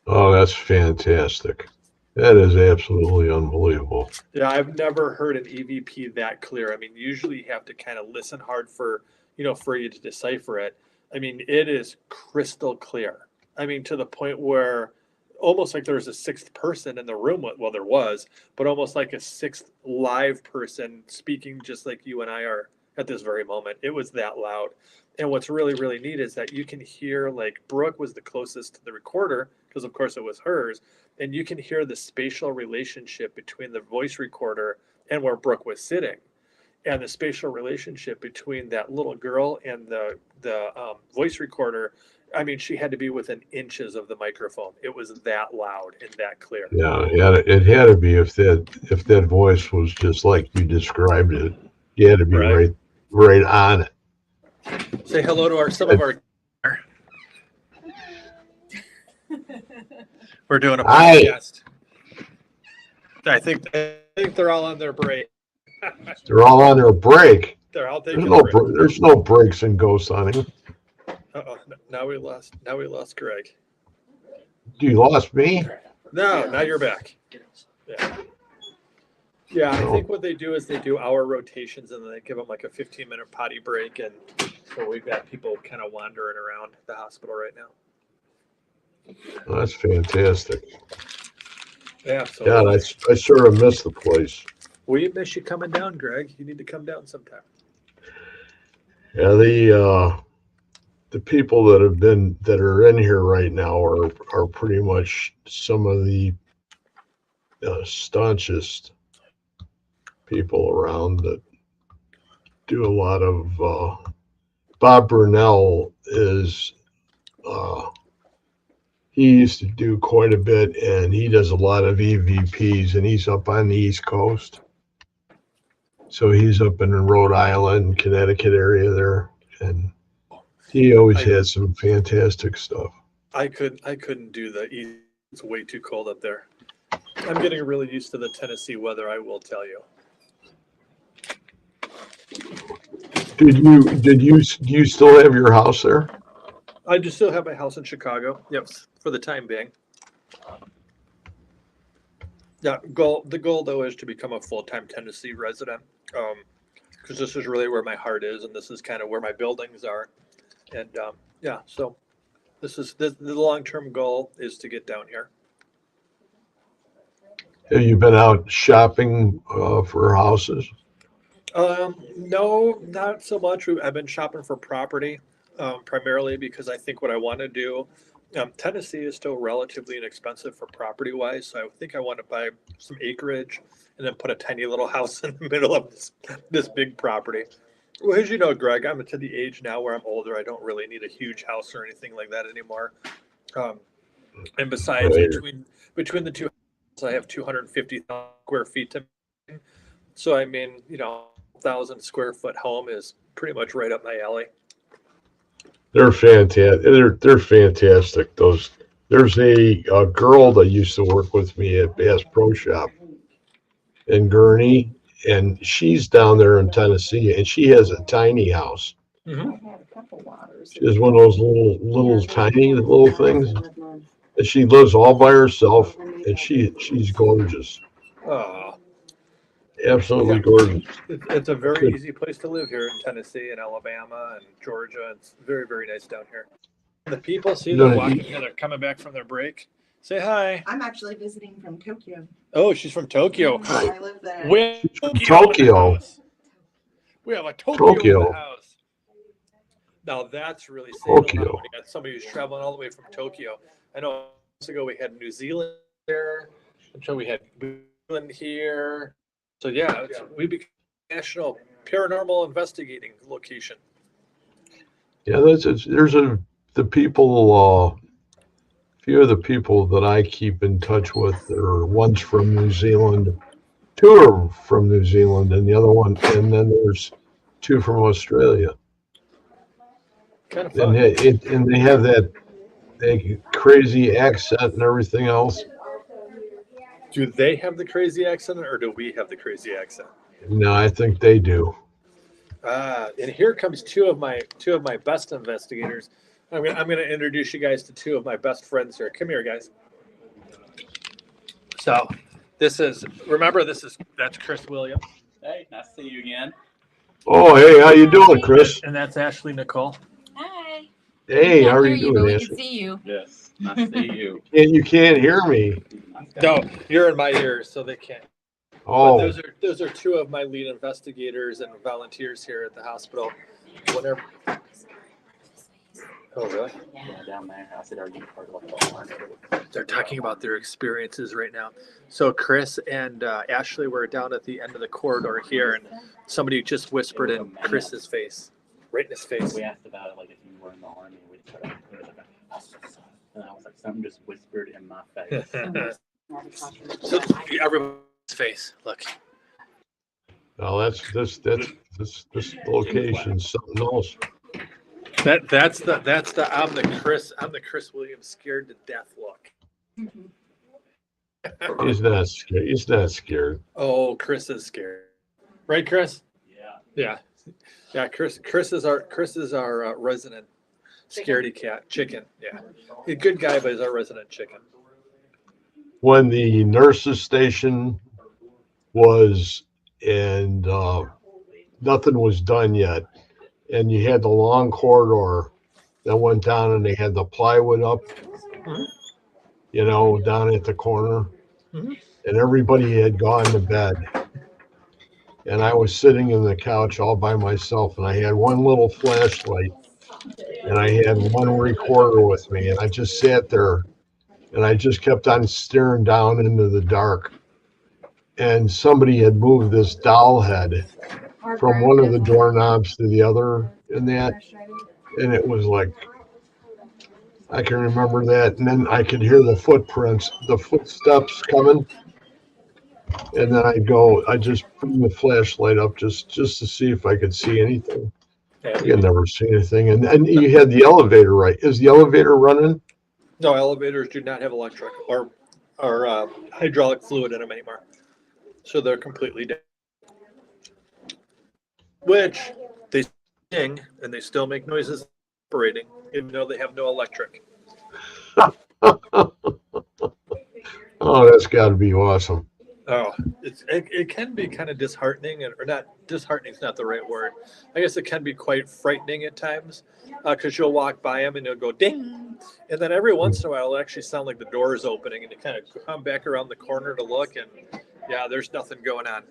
Oh, that's fantastic. That is absolutely unbelievable. Yeah, I've never heard an EVP that clear. I mean, usually you have to kind of listen hard for you to decipher it. I mean, it is crystal clear. I mean, to the point where almost like there's a 6th person in the room. Well, there was, but almost like a 6th live person speaking just like you and I are at this very moment. It was that loud. And what's really, really neat is that you can hear, like, Brooke was the closest to the recorder because, of course, it was hers. And you can hear the spatial relationship between the voice recorder and where Brooke was sitting. And the spatial relationship between that little girl and the voice recorder, I mean, she had to be within inches of the microphone. It was that loud and that clear. Yeah, it had to be if that voice was just like you described it. You had to be Right. right on it. Say hello to some of our. We're doing a Hi. podcast. I think they're all on their break. They're all on their break. They're all taking There's a break. there's no breaks in ghost hunting. Uh-oh. Now we lost Greg. You lost me? No, now you're back. Yeah. Yeah, I think what they do is they do hour rotations and then they give them like a 15-minute potty break. And so we've got people kind of wandering around the hospital right now. Oh, that's fantastic. Yeah, so God, I sort of miss the place. we miss you coming down, Greg. You need to come down sometime. Yeah, the people that are in here right now are pretty much some of the staunchest people around that do a lot of. Bob Burnell is. He used to do quite a bit, and he does a lot of EVPs, and he's up on the East Coast. So he's up in Rhode Island, Connecticut area there, and he always had some fantastic stuff. I couldn't do the east. It's way too cold up there. I'm getting really used to the Tennessee weather, I will tell you. Do you still have your house there? I just still have my house in Chicago. Yep, for the time being. Yeah, the goal though is to become a full-time Tennessee resident, because this is really where my heart is, and this is kind of where my buildings are, and yeah. So this is the long-term goal is to get down here. Have you been out shopping for houses? No, not so much. I've been shopping for property, primarily because I think what I want to do. Tennessee is still relatively inexpensive for property wise, so I think I want to buy some acreage and then put a tiny little house in the middle of this big property. Well, as you know, Greg, I'm to the age now where I'm older. I don't really need a huge house or anything like that anymore. And besides, Right. between the two, I have 250,000 square feet to. So I mean, 1,000 square foot home is pretty much right up my alley. They're fantastic. They're fantastic. There's a girl that used to work with me at Bass Pro Shop in Gurnee, and she's down there in Tennessee, and she has a tiny house. Mm-hmm. She has one of those little tiny little things, and she lives all by herself, and she's gorgeous, absolutely gorgeous. It's a very easy place to live here in Tennessee and Alabama and Georgia. It's very, very nice down here. The people see them walking here. They're coming back from their break. Say hi. I'm actually visiting from Tokyo. Oh, she's from Tokyo. I live there. We're Tokyo. We have a Tokyo in the house. Now that's really saying a lot when you got somebody who's traveling all the way from Tokyo. I know months ago we had New Zealand there, until we had New Zealand here. So yeah, we became a national paranormal investigating location. Yeah, the people. Few of the people that I keep in touch with are one's from New Zealand, two are from New Zealand, and the other one, and then there's two from Australia. Kind of fun. And they have that crazy accent and everything else. Do they have the crazy accent, or do we have the crazy accent? No, I think they do. And here comes two of my best investigators. I'm gonna introduce you guys to two of my best friends here. Come here, guys. So, that's Chris Williams. Hey, nice to see you again. Oh, hey, how you doing, Chris? And that's Ashley Nicole. Hi. Hey, how are hear you doing, but we Ashley? can see you. Yes, nice to see you. And you can't hear me. No, you're in my ears, so they can't. Oh, those are two of my lead investigators and volunteers here at the hospital. Whenever. Oh, really? Yeah, down there. I said, are you part of the farm? They're talking about their experiences right now. So Chris and Ashley were down at the end of the corridor here, and somebody just whispered in Chris's face, right in his face. We asked about it, like if you were in the army, we started and I was like, something just whispered in my face. So everybody's face. Look. no, this location's something else. That's the I'm the Chris Williams scared to death look. He's not scared. He's not scared. Oh, Chris is scared, right, Chris? Yeah. Chris is our resident scaredy cat chicken. Yeah, he's a good guy, but he's our resident chicken. When the nurses station was and nothing was done yet, and you had the long corridor that went down, and they had the plywood up, down at the corner, and everybody had gone to bed. And I was sitting in the couch all by myself, and I had one little flashlight, and I had one recorder with me, and I just sat there, and I just kept on staring down into the dark. And somebody had moved this doll head from one of the doorknobs to the other in that, and it was like, I can remember that, and then I could hear the footsteps coming, and then I just bring the flashlight up just to see if I could see anything. I could never see anything, and you had the elevator, right? Is the elevator running? No, elevators do not have electric or hydraulic fluid in them anymore, so they're completely dead. Which they sing and they still make noises operating, even though they have no electric. Oh, that's got to be awesome. Oh, it can be kind of disheartening, or not disheartening is not the right word. I guess it can be quite frightening at times, because you'll walk by them and it'll go ding, and then every once in a while it'll actually sound like the door is opening, and you kind of come back around the corner to look, and yeah, there's nothing going on.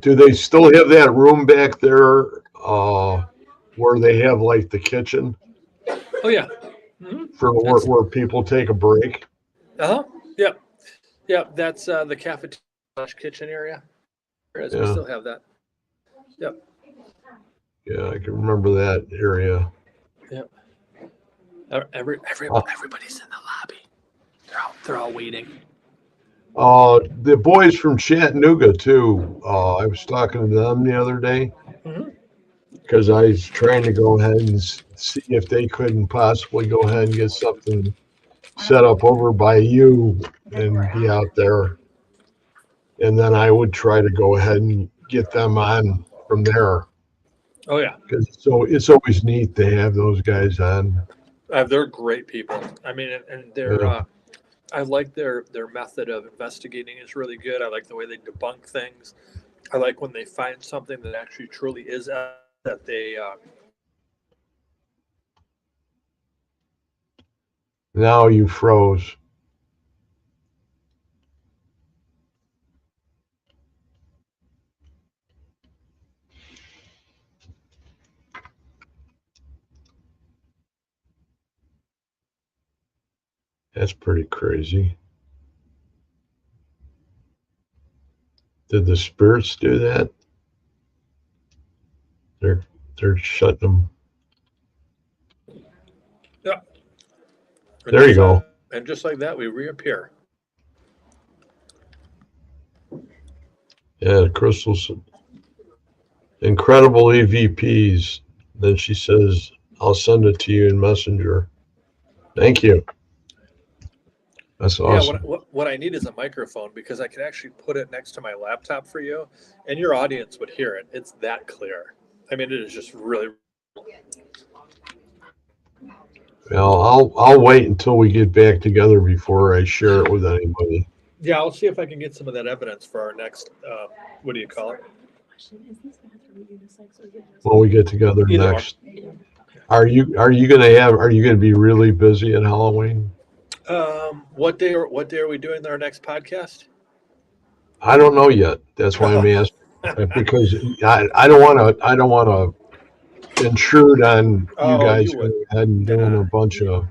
Do they still have that room back there where they have like the kitchen Oh yeah. for where people take a break? Yep. That's the cafeteria / kitchen area. We still have that. Yep. Yeah, I can remember that area. Yep. Everybody's in the lobby. They're all waiting. The boys from Chattanooga too. I was talking to them the other day because I was trying to go ahead and see if they couldn't possibly go ahead and get something set up over by you and be out there. And then I would try to go ahead and get them on from there. Oh yeah. So it's always neat to have those guys on. They're great people. I mean, and they're. I like their method of investigating is really good. I like the way they debunk things. I like when they find something that actually truly is that they. Now you froze. That's pretty crazy. Did the spirits do that? They're shutting them. Yeah. There you go. And just like that, we reappear. Yeah, Crystal's incredible EVPs. Then she says, I'll send it to you in Messenger. Thank you. That's awesome. Yeah, what I need is a microphone, because I can actually put it next to my laptop for you, and your audience would hear it. It's that clear. I mean, it is just really. Well, I'll wait until we get back together before I share it with anybody. Yeah, I'll see if I can get some of that evidence for our next. What do you call it? When we get together Either next. Are you gonna be really busy at Halloween? What day are we doing our next podcast? I don't know yet. That's why I'm asking. Because I don't want to intrude on you Oh, guys you would. going ahead and doing Nah. a bunch of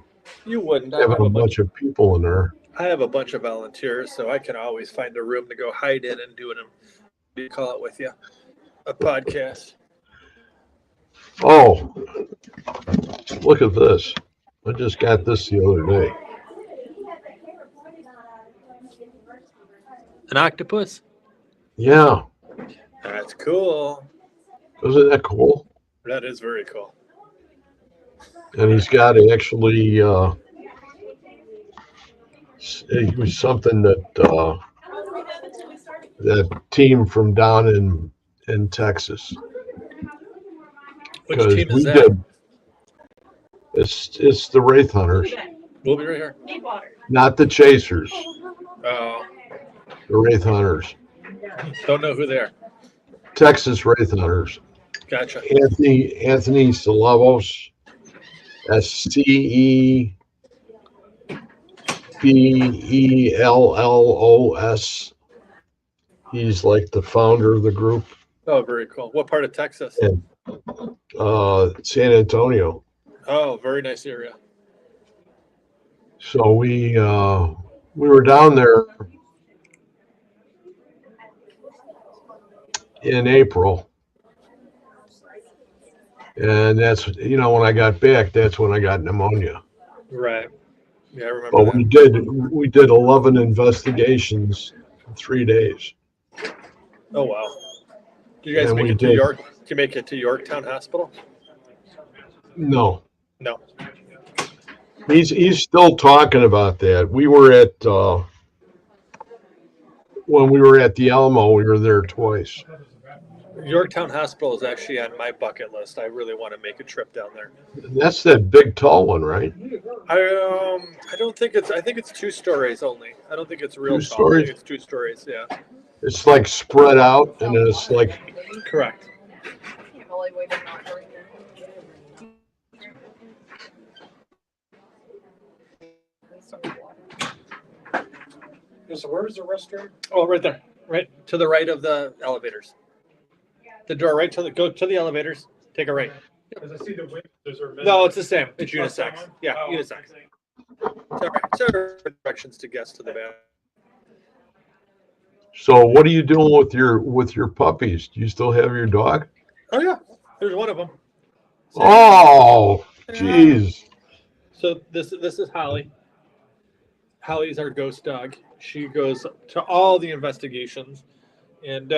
You wouldn't. having a bunch of people in there. I have a bunch of volunteers, so I can always find a room to go hide in and do it. Call it with you, a podcast. Oh, look at this. I just got this the other day. An octopus? Yeah. That's cool. Isn't that cool? That is very cool. And he's got actually, it was something that that team from down in Texas. Which Because team is we that? did. It's the Wraith Hunters, We'll be right here. not the Chasers. Oh, The Wraith Hunters, don't know who they are. Texas Wraith Hunters. Gotcha. Anthony Salavos, Cebellos. He's like the founder of the group. Oh, very cool. What part of Texas? And San Antonio. Oh, very nice area. So we were down there in April, and that's when I got back, that's when I got pneumonia. Right. Yeah, I remember But that. we did 11 investigations in 3 days. Oh, wow. Did you guys And make we it to did. York? Did you make it to Yorktown Hospital? No, No. he's still talking about that. We were at when we were at the Alamo, we were there twice. Yorktown Hospital is actually on my bucket list. I really want to make a trip down there. That's that big tall one, right? I don't think it's. I think it's 2 stories only. I don't think it's real Two tall. I stories? think it's 2 stories. Yeah. It's like spread out, and it's like Correct. So where's the restroom? Oh, right there. Right to the right of the elevators. The door right to the go to the elevators. Take a right. Because I see the windows are. No, it's the same. It's Oh, same unisex. one? Yeah, Oh, unisex. Sorry, directions to guests to the back. so. What are you doing with your puppies? Do you still have your dog? Oh yeah, there's one of them. Oh, geez. So this is Holly. Holly's our ghost dog. She goes to all the investigations, and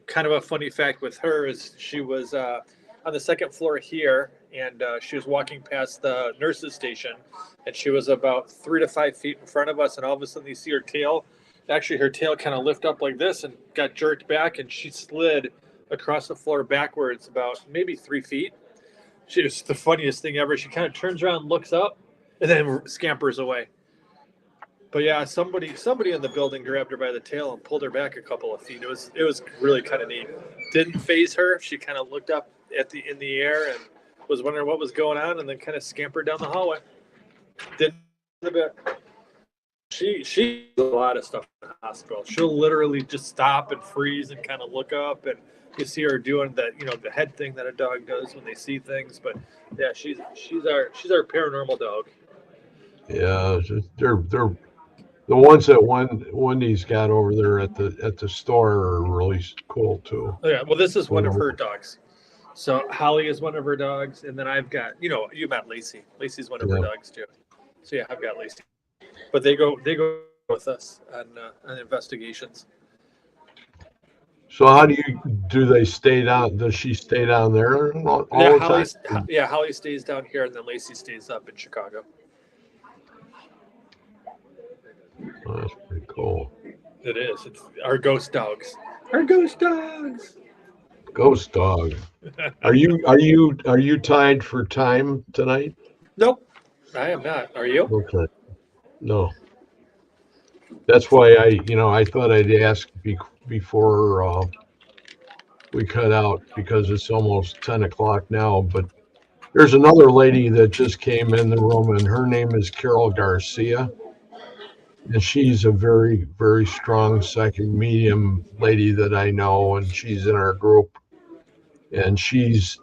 kind of a funny fact with her is she was on the 2nd floor here, and she was walking past the nurses station, and she was about 3 to 5 feet in front of us, and all of a sudden you see her tail. Actually, her tail kind of lift up like this and got jerked back, and she slid across the floor backwards about maybe 3 feet. She was the funniest thing ever. She kind of turns around, looks up, and then scampers away. But yeah, somebody in the building grabbed her by the tail and pulled her back a couple of feet. It was really kind of neat. Didn't phase her. She kind of looked up in the air and was wondering what was going on, and then kind of scampered down the hallway. Didn't a bit. She does a lot of stuff in the hospital. She'll literally just stop and freeze and kind of look up, and you see her doing that, the head thing that a dog does when they see things. But yeah, she's our paranormal dog. Yeah, they're the ones that Wendy's got over there at the store are really cool too. Oh, yeah, well, this is one of her dogs. So Holly is one of her dogs, and then I've got, you met Lacey. Lacey's one of her dogs too. So yeah, I've got Lacey. But they go with us on investigations. So how do they stay down? Does she stay down there all the time? Holly stays down here, and then Lacey stays up in Chicago. Oh, that's pretty cool. It is. It's our ghost dogs. Our ghost dogs. Ghost dog. Are you tied for time tonight? Nope, I am not. Are you? Okay. No. That's why I thought I'd ask before we cut out, because it's almost 10 o'clock now. But there's another lady that just came in the room, and her name is Carol Garcia. And she's a very, very strong psychic medium lady that I know, and she's in our group. And she's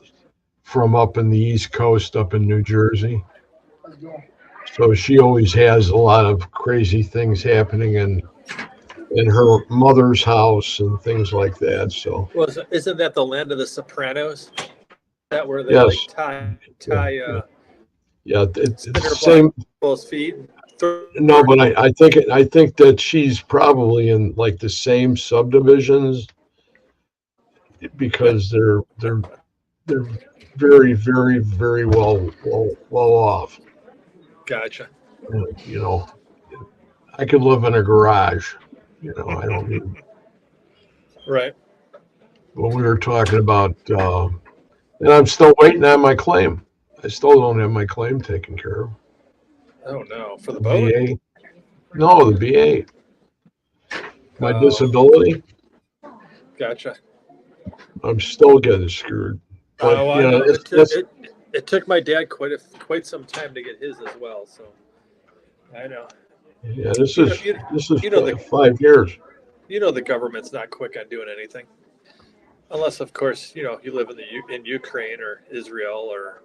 from up in the East Coast, up in New Jersey. So she always has a lot of crazy things happening in her mother's house and things like that. So Well, isn't that the land of the Sopranos? That where they yes, like tie it's the cinder same. block people's feet. No, but I think that she's probably in like the same subdivisions because they're very, very, very well off. Gotcha. You know, I could live in a garage. You know, I don't need. Right. What we were talking about, and I'm still waiting on my claim. I still don't have my claim taken care of. Oh no, for the The boat. VA? No, the VA. My Oh, disability. gotcha. I'm still getting screwed. But Oh, I you know, know. It took my dad quite some time to get his as well. So I know. yeah, this You know, is you, this is you know the 5 years. the government's not quick on doing anything, unless of course you live in Ukraine or Israel or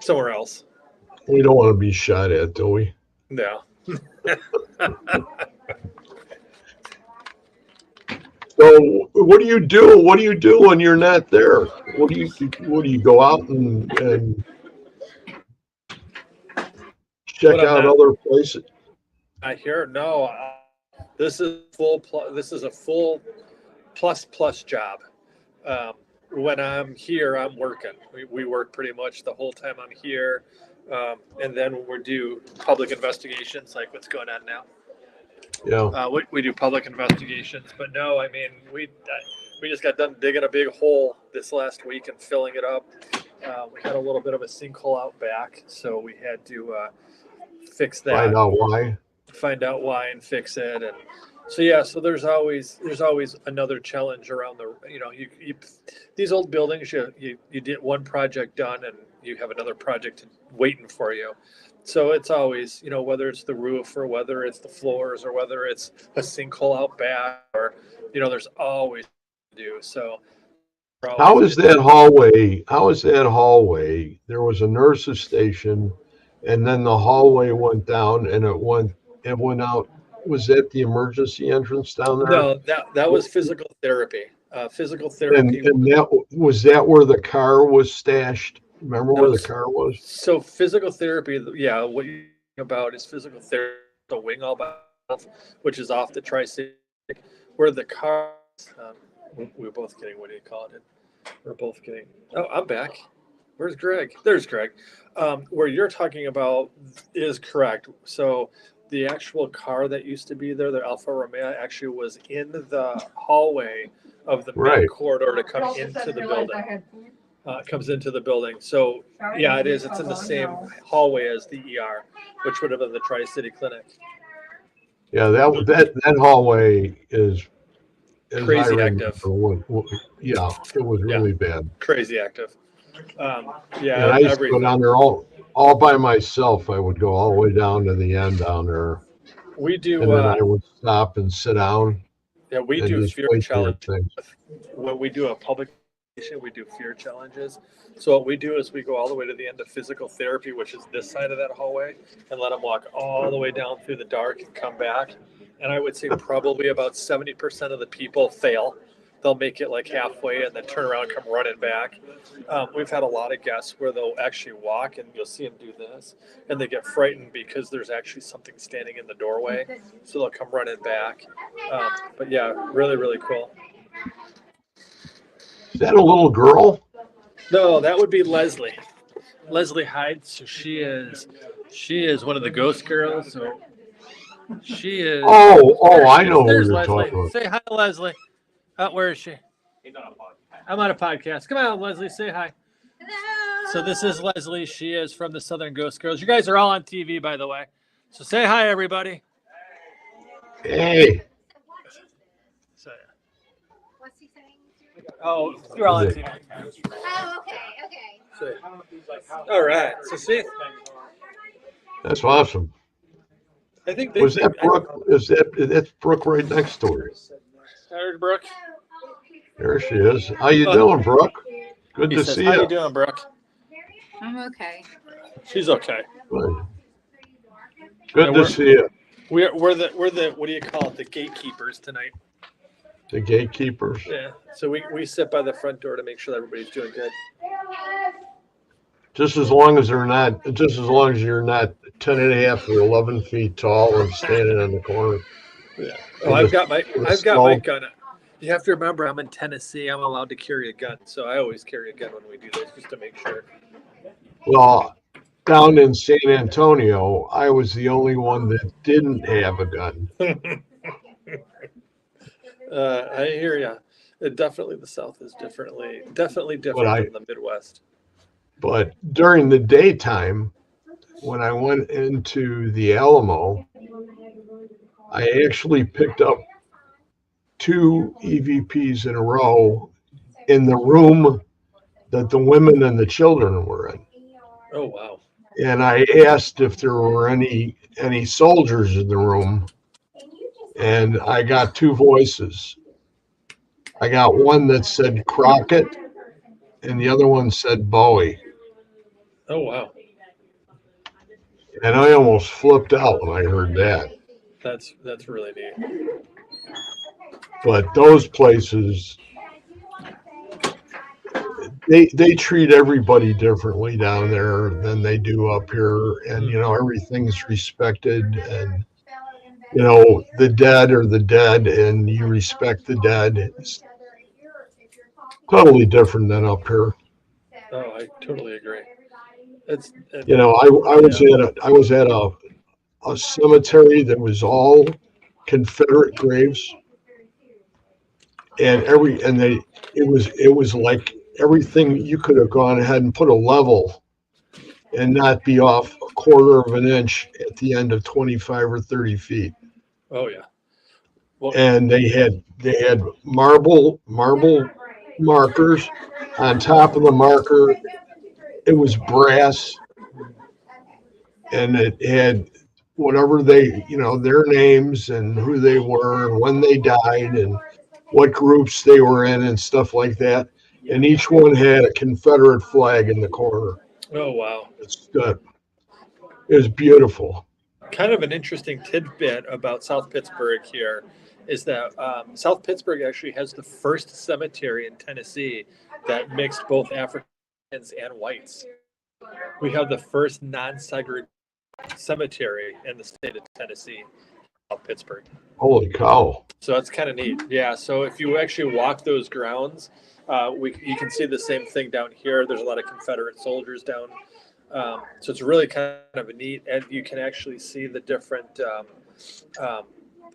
somewhere else. We don't want to be shot at, do we? No. So what do you do? What do you do when you're not there? What do you go out and check What I'm out not other places? I hear no. This is This is a full plus job. Um, when I'm here, I'm working. We work pretty much the whole time I'm here, and then we do public investigations like what's going on now. Yeah. We do public investigations, but no, I mean we just got done digging a big hole this last week and filling it up. We had a little bit of a sinkhole out back, so we had to fix that. Find out why and fix it. And so yeah, so there's always another challenge around you these old buildings, you get one project done and you have another project waiting for you. So it's always, whether it's the roof or whether it's the floors or whether it's a sinkhole out back or there's always to do. So How is that hallway? How is that hallway? There was a nurse's station, and then the hallway went down, and it went out. Was that the emergency entrance down there? no, that was physical therapy. Physical And therapy. that where the car was stashed? Remember where No, the car was? So physical therapy, yeah, what you're about is physical therapy, the wing all by itself, which is off the Tri-City, where the car, we're both getting, what do you call it? We're both getting, oh, I'm back. Where's Greg? There's Greg. Where you're talking about is correct. So the actual car that used to be there, the Alfa Romeo, actually was in the hallway of the main Right. corridor to come into the building. Comes into the building. So yeah, it is. It's in the same hallway as the ER, which would have been the Tri-City Clinic. Yeah, that hallway is Crazy I active. yeah, it was really bad. Crazy active. Yeah, And I used to everything. go down there all by myself. I would go all the way down to the end down there, We do. and then I would stop and sit down Yeah, we and do just fear wait for challenge. things. When we do a public, we do fear challenges. So what we do is we go all the way to the end of physical therapy, which is this side of that hallway, and let them walk all the way down through the dark and come back. And I would say probably about 70% of the people fail. They'll make it like halfway and then turn around and come running back. We've had a lot of guests where they'll actually walk and you'll see them do this and they get frightened because there's actually something standing in the doorway. So they'll come running back. But yeah, really, really cool. Is that a little girl? No, that would be Leslie. Leslie Hyde. So she is one of the ghost girls. So she is. Oh, I know who There's you're Leslie. talking about. Say hi to Leslie. Where is she? I'm on a podcast. Come on, Leslie. Say hi. Hello. So this is Leslie. She is from the Southern Ghost Girls. You guys are all on TV, by the way. So say hi, everybody. Hey. So, What's he saying? oh, you're all on TV. Oh, okay. So, all right. So see. That's awesome. I think they Was that think, Brooke? That's Brooke right next door? That's Brooke right next door. There's Brooke. There she is. How you doing, Brooke? Good He to says, see "How you you. doing, Brooke?" I'm okay. She's okay. Good And to see you. we're the what do you call it? The gatekeepers tonight. The gatekeepers. Yeah. So we sit by the front door to make sure that everybody's doing good. Just as long as you're not 10 and a half or 11 feet tall and standing on the corner. Yeah. Oh, I've got my Skull. gun. You have to remember, I'm in Tennessee. I'm allowed to carry a gun, so I always carry a gun when we do this, just to make sure. Well, down in San Antonio, I was the only one that didn't have a gun. I hear you. Definitely, the South is definitely But different than the Midwest. but during the daytime, when I went into the Alamo, I actually picked up 2 EVPs in a row in the room that the women and the children were in. Oh wow. And I asked if there were any soldiers in the room, and I got 2 voices. I got one that said Crockett, and the other one said Bowie. Oh wow. And I almost flipped out when I heard that. That's really neat. But those places, they treat everybody differently down there than they do up here, and everything's respected, and the dead are the dead, and you respect the dead. It's totally different than up here. Oh, I totally agree. It's I was at a cemetery that was all Confederate graves, and it was like everything. You could have gone ahead and put a level and not be off a quarter of an inch at the end of 25 or 30 feet. oh yeah. Well, And they had marble markers. On top of the marker, it was brass, and it had whatever their names and who they were and when they died and what groups they were in and stuff like that. And each one had a Confederate flag in the corner. oh wow. It was beautiful. Kind of an interesting tidbit about South Pittsburgh here is that South Pittsburgh actually has the first cemetery in Tennessee that mixed both Africans and whites. We have the first non-segregated cemetery in the state of Tennessee, South Pittsburgh. Holy cow. So that's kind of neat. Yeah. So if you actually walk those grounds, you can see the same thing down here. There's a lot of Confederate soldiers down. So it's really kind of a neat, and you can actually see the different,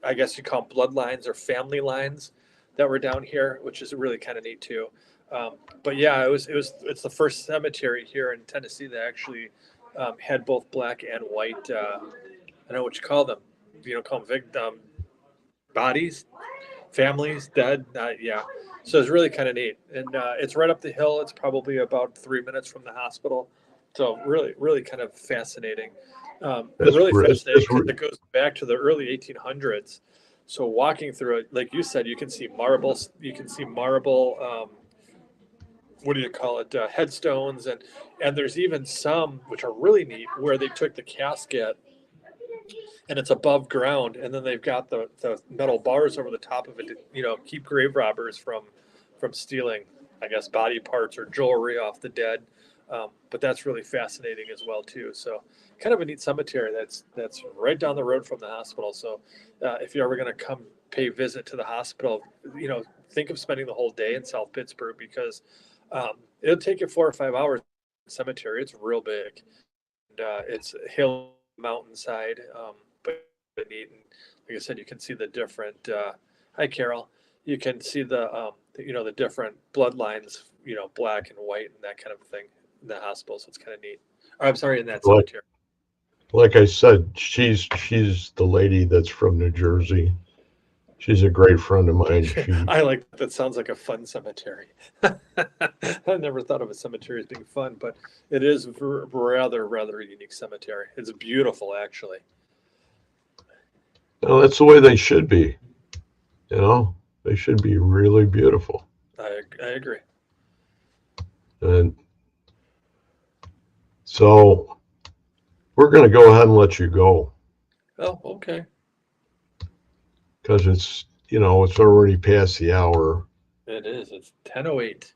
I guess you call them bloodlines or family lines that were down here, which is really kind of neat too. But yeah, it's the first cemetery here in Tennessee that actually had both black and white. I don't know what you call them. You don't call them victim bodies, families, dead. Yeah. So it's really kind of neat, and it's right up the hill. It's probably about 3 minutes from the hospital. So really kind of fascinating. Really fascinating because it goes back to the early 1800s. So walking through it, like you said, you can see marbles. You can see marble. What do you call it? Headstones, and there's even some which are really neat where they took the casket and it's above ground, and then they've got the metal bars over the top of it to keep grave robbers from stealing, I guess, body parts or jewelry off the dead. But that's really fascinating as well too. So kind of a neat cemetery that's right down the road from the hospital. So if you're ever going to come pay visit to the hospital, think of spending the whole day in South Pittsburgh because it'll take you 4 or 5 hours. Cemetery, it's real big, and it's a hill mountainside, but neat. And like I said, you can see the different. Hi, Carol. You can see the the different bloodlines, black and white and that kind of thing in the hospital. So it's kind of neat. Or, I'm sorry, in that cemetery. Like I said, she's the lady that's from New Jersey. She's a great friend of mine. I like that. Sounds like a fun cemetery. I never thought of a cemetery as being fun, but it is rather unique cemetery. It's beautiful, actually. Well, that's the way they should be. You know, they should be really beautiful. I agree. And so we're going to go ahead and let you go Oh, okay. because it's, you know, it's already past the hour. It is. It's 10:08.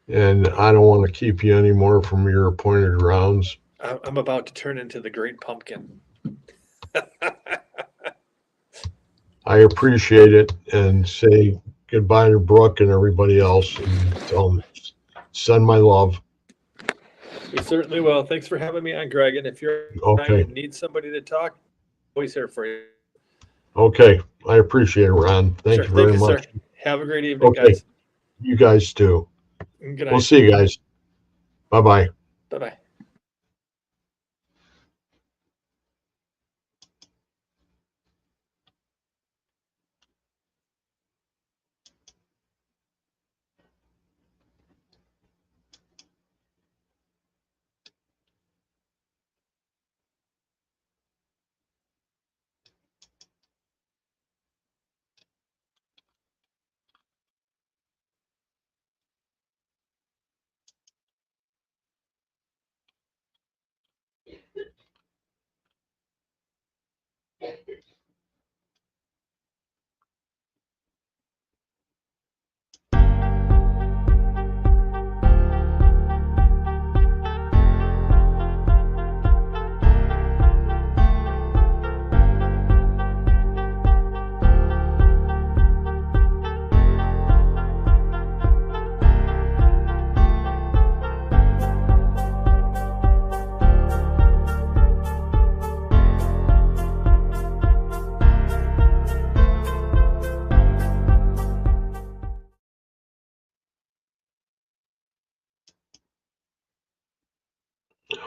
And I don't want to keep you any more from your appointed rounds. I'm about to turn into the Great Pumpkin. I appreciate it and say goodbye to Brooke and everybody else and tell them, send my love. We certainly will. Thanks for having me on, Greg. And if you're Okay. and need somebody to talk, always here for you. Okay. I appreciate it, Ron. Thank you very Thank you, much. sir. Have a great evening, Okay. guys. You guys too. Good We'll night. see you guys. Bye bye. Bye bye.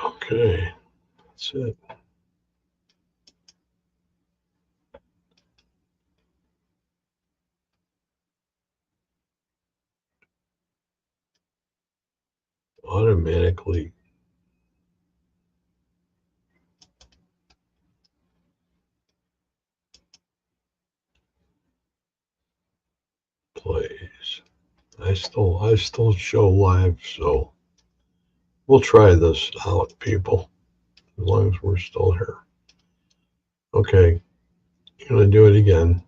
Okay. That's it. Automatically plays. I still show live, so we'll try this out, people, as long as we're still here. Okay, gonna do it again.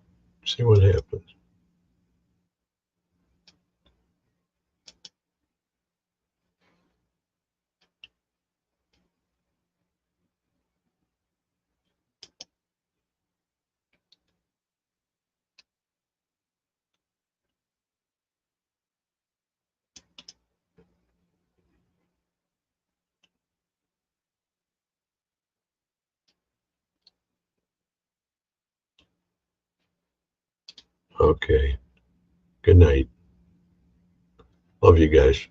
See what happens. Okay. Good night. Love you guys.